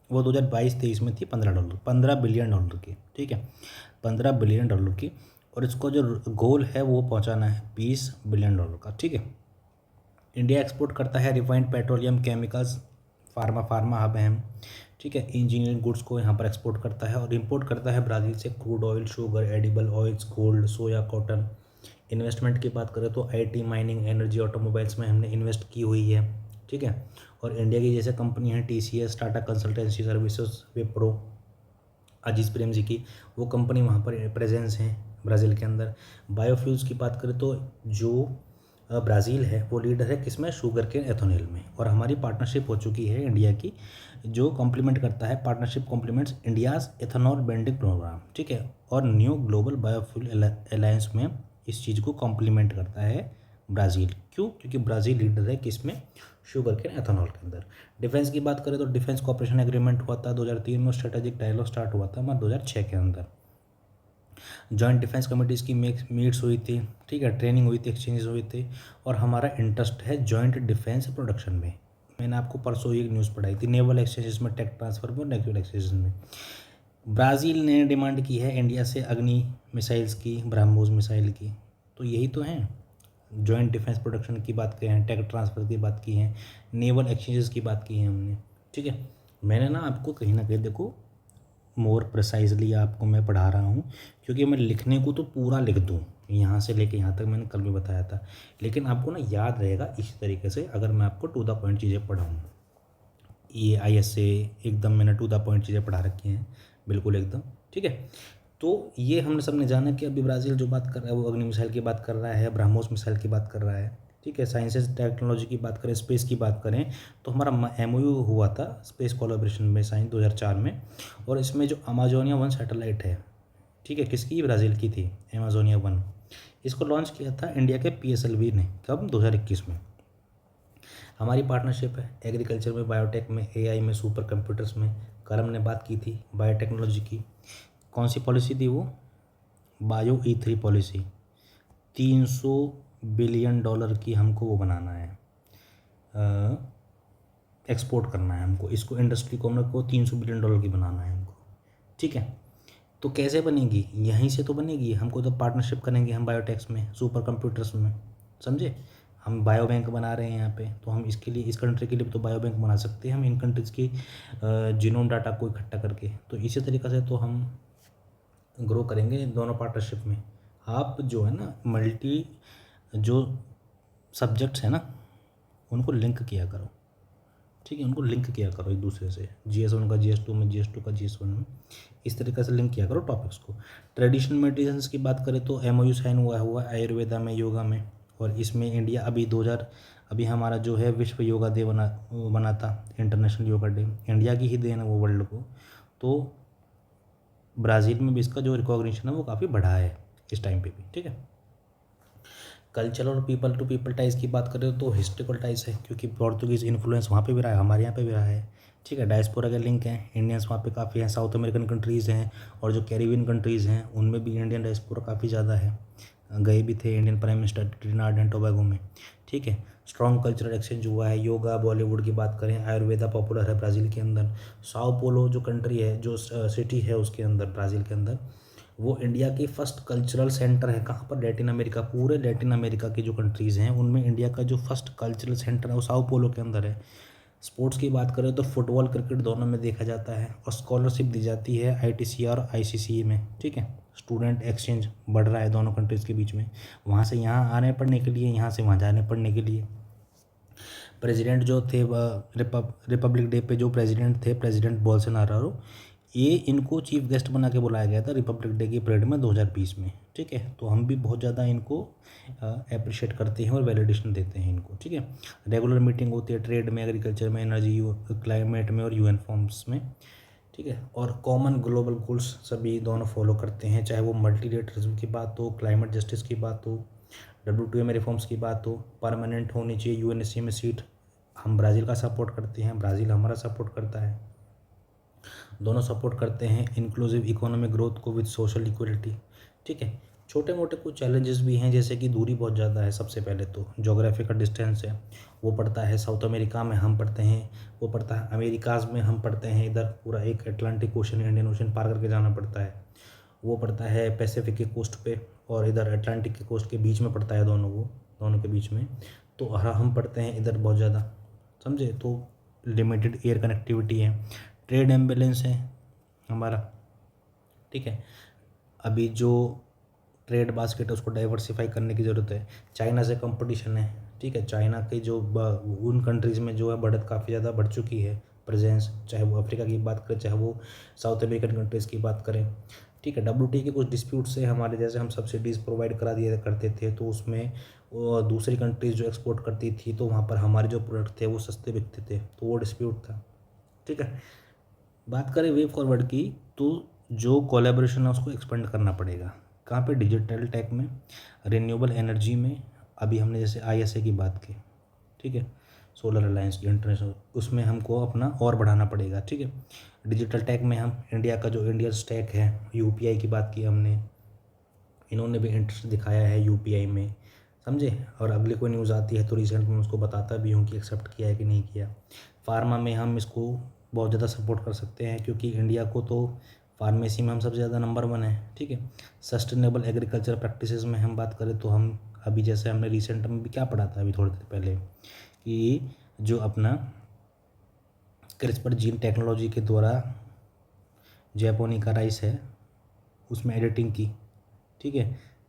वो 2022-23 में थी $15 बिलियन की, ठीक है, $15 बिलियन की। और इसको जो गोल है वो पहुंचाना है $20 बिलियन का, ठीक है। इंडिया एक्सपोर्ट करता है refined petroleum, chemicals, pharma hub है, ठीक है, इंजीनियरिंग गुड्स को यहाँ पर एक्सपोर्ट करता है। और इंपोर्ट करता है ब्राज़ील से crude oil, sugar, edible oils, gold, soya, cotton. Investment की बात करें तो IT, माइनिंग, एनर्जी, ऑटोमोबाइल्स में हमने इन्वेस्ट की हुई है, ठीक है। और इंडिया की जैसे कंपनी है TCS, Tata consultancy services, Wipro, Azim Premji की, वो कंपनी वहाँ पर प्रेजेंस है ब्राज़ील के अंदर। बायोफ्यूल्स की बात करें तो जो ब्राज़ील है वो लीडर है किसमें? शुगर के एथेनॉल में। और हमारी पार्टनरशिप हो चुकी है इंडिया की, जो कॉम्प्लीमेंट करता है, partnership complements India's ethanol blending programme, ठीक है। और न्यू ग्लोबल बायोफ्यूल अलायंस में इस चीज़ को कॉम्प्लीमेंट करता है ब्राज़ील। क्यों? क्योंकि ब्राज़ील लीडर है किसमें? शुगर के एथेनॉल के अंदर। डिफेंस की बात करें तो डिफेंस कॉपरेशन एग्रीमेंट हुआ था 2003 में, स्ट्रेटेजिक डायलॉग स्टार्ट हुआ था हमारा 2006 के अंदर। जॉइंट डिफेंस कमिटीज़ की मीट्स हुई थी, ठीक है, ट्रेनिंग हुई थी, एक्सचेंजेस हुए थे। और हमारा इंटरेस्ट है जॉइंट डिफेंस प्रोडक्शन में। मैंने आपको परसों ही एक न्यूज़ पढ़ाई थी, नेवल एक्सचेंजेस में, टेक ट्रांसफर में, नेवल एक्सचेंजेस में। ब्राज़ील ने डिमांड की है इंडिया से अग्नि मिसाइल्स की, ब्रह्मोस मिसाइल की। तो यही तो है, जॉइंट डिफेंस प्रोडक्शन की बात की है, टेक ट्रांसफ़र की बात की है, नेवल एक्सचेंजेस की बात की है हमने, ठीक है। मैंने ना आपको कहीं ना कहीं देखो मोर प्रिसाइजली आपको मैं पढ़ा रहा हूँ, क्योंकि मैं लिखने को तो पूरा लिख दूँ यहाँ से लेके यहाँ तक, मैंने कल भी बताया था, लेकिन आपको ना याद रहेगा इसी तरीके से अगर मैं आपको टू द पॉइंट चीज़ें पढ़ाऊँ। ये ISA एकदम मैंने टू द पॉइंट चीज़ें पढ़ा रखी हैं, बिल्कुल एकदम, ठीक है। तो ये हमने सबने जाना कि अभी ब्राज़ील जो बात कर रहा है वो अग्नि मिसाइल की बात कर रहा है, ब्रह्मोस मिसाइल की बात कर रहा है, ठीक है। साइंसेस टेक्नोलॉजी की बात करें, स्पेस की बात करें, तो हमारा MOU हुआ था स्पेस कोलैबोरेशन में साइन 2004 में। और इसमें जो अमेजोनिया 1 सैटेलाइट है, ठीक है, किसकी? ब्राज़ील की थी, अमेजोनिया 1। इसको लॉन्च किया था इंडिया के PSLV ने, कब? 2021 में। हमारी पार्टनरशिप है एग्रीकल्चर में, बायोटेक में, AI में, सुपर कंप्यूटर्स में। कल हमने बात की थी बायोटेक्नोलॉजी की। कौन सी पॉलिसी थी वो? Bio E3 policy. $300 बिलियन की हमको वो बनाना है, एक्सपोर्ट करना है हमको, इसको इंडस्ट्री को हमको $300 बिलियन की बनाना है हमको, ठीक है। तो कैसे बनेगी? यहीं से तो बनेगी, हमको तो पार्टनरशिप करेंगे हम बायोटेक्स में, सुपर कंप्यूटर्स में, समझे। हम बायो बैंक बना रहे हैं यहाँ पे, तो हम इसके लिए, इस कंट्री के लिए तो बायो बैंक बना सकते हैं हम, इन कंट्रीज़ की जीनोम डाटा को इकट्ठा करके। तो इसी तरीक़े से तो हम ग्रो करेंगे दोनों पार्टनरशिप में। आप जो है ना मल्टी जो सब्जेक्ट्स हैं ना उनको लिंक किया करो, ठीक है, उनको लिंक किया करो एक दूसरे से, GS1 का GS2 में, GS2 का GS1 में, इस तरीके से लिंक किया करो टॉपिक्स को। ट्रेडिशनल मेडिसिन की बात करें तो MOU साइन हुआ आयुर्वेदा में, योगा में। और इसमें इंडिया अभी हमारा जो है विश्व योगा डे बना था, इंटरनेशनल योगा डे, इंडिया की ही देन है वो वर्ल्ड को। तो ब्राज़ील में भी इसका जो रिकॉग्निशन है वो काफ़ी बढ़ा है इस टाइम पे भी, ठीक है। कल्चर और पीपल टू पीपल टाइज की बात करें तो हिस्ट्रिकल टाइज है, क्योंकि पोर्तुगीज़ इन्फ्लुएंस वहाँ पे भी रहा है, हमारे यहाँ पे भी रहा है, ठीक है। डायस्पोरा के लिंक हैं, इंडियंस वहाँ पे काफ़ी हैं, साउथ अमेरिकन कंट्रीज़ हैं, और जो कैरिबियन कंट्रीज़ हैं उनमें भी इंडियन डायस्पोरा काफ़ी ज़्यादा है। गए भी थे Indian prime minister Trinidad and Tobago में, ठीक है। स्ट्रॉन्ग कल्चरल एक्सचेंज हुआ है। योगा, बॉलीवुड की बात करें, आयुर्वेदा पॉपुलर है ब्राज़ील के अंदर। साओ पोलो जो कंट्री है, जो सिटी है उसके अंदर, ब्राज़ील के अंदर, वो इंडिया की फर्स्ट कल्चरल सेंटर है। कहाँ पर? लैटिन अमेरिका, पूरे लैटिन अमेरिका की जो कंट्रीज़ हैं उनमें इंडिया का जो फर्स्ट कल्चरल सेंटर है वो साओ पोलो के अंदर है। स्पोर्ट्स की बात करें तो फुटबॉल, क्रिकेट दोनों में देखा जाता है, और स्कॉलरशिप दी जाती है ITC और ICCE में, ठीक है। स्टूडेंट एक्सचेंज बढ़ रहा है दोनों कंट्रीज़ के बीच में, वहाँ से यहाँ आने पढ़ने के लिए, यहाँ से वहाँ जाने पढ़ने के लिए। प्रेसिडेंट जो थे रिपब्लिक डे पे जो प्रेसिडेंट थे, प्रेसिडेंट बोल्सोनारो, ये इनको चीफ गेस्ट बना के बुलाया गया था रिपब्लिक डे की परेड में 2020 में। ठीक है, तो हम भी बहुत ज़्यादा इनको अप्रिशिएट करते हैं और वैलिडेशन देते हैं इनको। ठीक है, रेगुलर मीटिंग होती है ट्रेड में, एग्रीकल्चर में, एनर्जी, क्लाइमेट में और यूएन फॉर्म्स में। ठीक है, और कॉमन ग्लोबल गोल्स सभी दोनों फॉलो करते हैं, चाहे वो मल्टीलेटरलिज्म की बात हो, क्लाइमेट जस्टिस की बात हो, WTO में रिफॉर्म्स की बात हो, परमानेंट होनी चाहिए UNSC में सीट। हम ब्राज़ील का सपोर्ट करते हैं, ब्राज़ील हमारा सपोर्ट करता है, दोनों सपोर्ट करते हैं इंक्लूसिव इकोनॉमिक ग्रोथ को विद सोशल इक्वलिटी। ठीक है, छोटे मोटे कुछ चैलेंजेस भी हैं, जैसे कि दूरी बहुत ज़्यादा है। सबसे पहले तो जोग्राफी का डिस्टेंस है, वो पड़ता है साउथ अमेरिका में, हम पढ़ते हैं, वो पड़ता है अमेरिकाज़ में, हम पढ़ते हैं इधर पूरा एक अटलांटिक ओशन, इंडियन ओशन पार करके जाना पड़ता है। वो पड़ता है पैसिफिक के कोस्ट पे और इधर अटलांटिक के कोस्ट के बीच में पड़ता है, दोनों के बीच में। तो हम पढ़ते हैं इधर बहुत ज़्यादा, समझे। तो लिमिटेड एयर कनेक्टिविटी है, ट्रेड एम्बेलेंस है हमारा। ठीक है, अभी जो ट्रेड बास्केट है उसको डाइवर्सिफाई करने की ज़रूरत है। चाइना से कंपटीशन है। ठीक है, चाइना की जो उन कंट्रीज़ में जो है बढ़त काफ़ी ज़्यादा बढ़ चुकी है, प्रेजेंस, चाहे वो अफ्रीका की बात करें, चाहे वो साउथ अमेरिकन कंट्रीज़ की बात करें। ठीक है, WTO के कुछ डिस्प्यूट से हमारे, जैसे हम सब्सिडीज़ प्रोवाइड करा दिया करते थे, तो उसमें दूसरी कंट्रीज़ जो एक्सपोर्ट करती थी, तो वहाँ पर हमारे जो प्रोडक्ट थे वो सस्ते बिकते थे, तो वो डिस्प्यूट था। ठीक है, बात करें वे फॉरवर्ड की, तो जो कोलैबोरेशन है उसको एक्सपेंड करना पड़ेगा। कहाँ पे? डिजिटल टेक में, रिन्यूएबल एनर्जी में। अभी हमने जैसे ISA की बात की, ठीक है, सोलर अलायंस इंटरनेशनल, उसमें हमको अपना और बढ़ाना पड़ेगा। ठीक है, डिजिटल टेक में हम इंडिया का जो इंडियन स्टैक है, UPI की बात की हमने, इन्होंने भी इंटरेस्ट दिखाया है UPI में, समझे। और अगली कोई न्यूज़ आती है तो रिसेंट में उसको बताता भी हूँ कि एक्सेप्ट किया है कि नहीं किया। फार्मा में हम इसको बहुत ज़्यादा सपोर्ट कर सकते हैं, क्योंकि इंडिया को तो फार्मेसी में हम सबसे ज़्यादा नंबर 1 है। ठीक है, सस्टेनेबल एग्रीकल्चर प्रैक्टिसेस में हम बात करें तो हम अभी, जैसे हमने रिसेंट में भी क्या पढ़ा था अभी थोड़ी देर पहले, कि जो अपना क्रिस्पर जीन टेक्नोलॉजी के द्वारा जैपोनिका राइस है उसमें एडिटिंग की। ठीक है,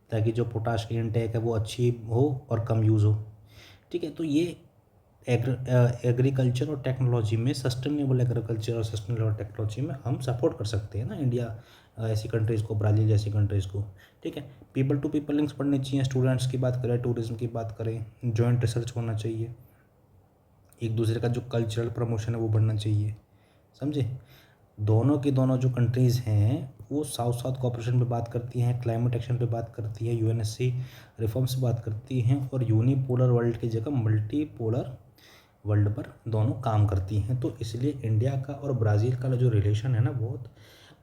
ताकि जो पोटाश की इनटेक है वो अच्छी हो और कम यूज़ हो। ठीक है, तो ये एग्रीकल्चर और टेक्नोलॉजी में, सस्टेनेबल एग्रीकल्चर और सस्टेनेबल टेक्नोलॉजी में हम सपोर्ट कर सकते हैं ना इंडिया, ऐसी कंट्रीज़ को, ब्राज़ील जैसी कंट्रीज़ को। ठीक है, पीपल टू पीपल लिंक्स पढ़नी चाहिए, स्टूडेंट्स की बात करें, टूरिज्म की बात करें, जॉइंट रिसर्च होना चाहिए, एक दूसरे का जो कल्चरल प्रमोशन है वो बढ़ना चाहिए, समझे। दोनों की दोनों जो कंट्रीज़ हैं वो साउथ साउथ कोऑपरेशन पे बात करती हैं, क्लाइमेट एक्शन पे बात करती है, UNSC रिफॉर्म्स पे बात करती हैं, और यूनिपोलर वर्ल्ड की जगह मल्टीपोलर वर्ल्ड पर दोनों काम करती हैं। तो इसलिए इंडिया का और ब्राज़ील का जो रिलेशन है ना बहुत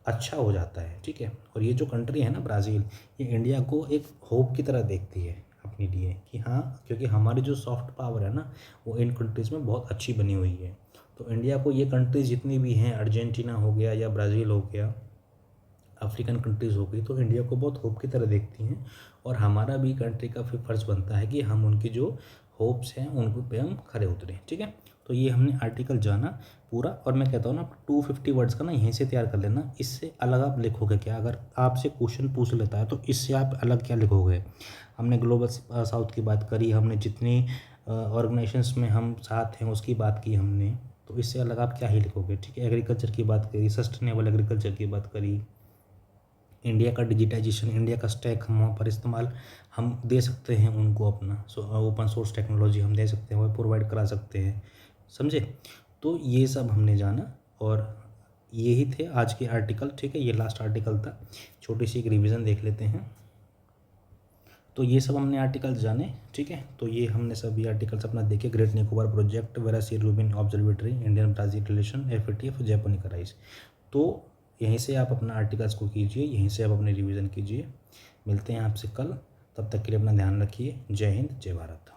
अच्छा हो जाता है। ठीक है, और ये जो कंट्री है ना ब्राज़ील, ये इंडिया को एक होप की तरह देखती है अपने लिए, कि हाँ, क्योंकि हमारी जो सॉफ्ट पावर है ना वो इन कंट्रीज़ में बहुत अच्छी बनी हुई है। तो इंडिया को ये कंट्रीज जितनी भी हैं, अर्जेंटीना हो गया या ब्राज़ील हो गया, अफ्रीकन कंट्रीज़ हो गई, तो इंडिया को बहुत होप की तरह देखती हैं। और हमारा भी कंट्री का फिर फ़र्ज़ बनता है कि हम उनकी जो होप्स हैं उनको पे हम खरे उतरें। ठीक है, तो ये हमने आर्टिकल जाना पूरा, और मैं कहता हूँ ना 250 वर्ड्स का ना यहीं से तैयार कर लेना। इससे अलग आप लिखोगे क्या? अगर आपसे क्वेश्चन पूछ लेता है तो इससे आप अलग क्या लिखोगे? हमने ग्लोबल साउथ की बात करी, हमने जितनी ऑर्गेनाइजेशंस में हम साथ हैं उसकी बात की हमने, तो इससे अलग आप क्या ही लिखोगे? ठीक है, एग्रीकल्चर की बात करी, सस्टेनेबल एग्रीकल्चर की बात करी, इंडिया का डिजिटाइजेशन, इंडिया का स्टैक हम वहाँ पर इस्तेमाल हम दे सकते हैं उनको, अपना ओपन सोर्स टेक्नोलॉजी हम दे सकते हैं, वो प्रोवाइड करा सकते हैं, समझे। तो ये सब हमने जाना, और यही थे आज के आर्टिकल। ठीक है, ये लास्ट आर्टिकल था, छोटी सी एक रिवीजन देख लेते हैं। तो ये सब हमने आर्टिकल्स जाने। ठीक है, तो ये हमने सभी आर्टिकल्स अपना देखे, great Nicobar project, Vera C Rubin observatory, Indian Brazil relation, FATF, japonica rice. तो यहीं से आप अपना आर्टिकल्स को कीजिए, यहीं से आप अपनी रिवीजन कीजिए। मिलते हैं आपसे कल, तब तक के लिए अपना ध्यान रखिए। जय हिंद, जय भारत।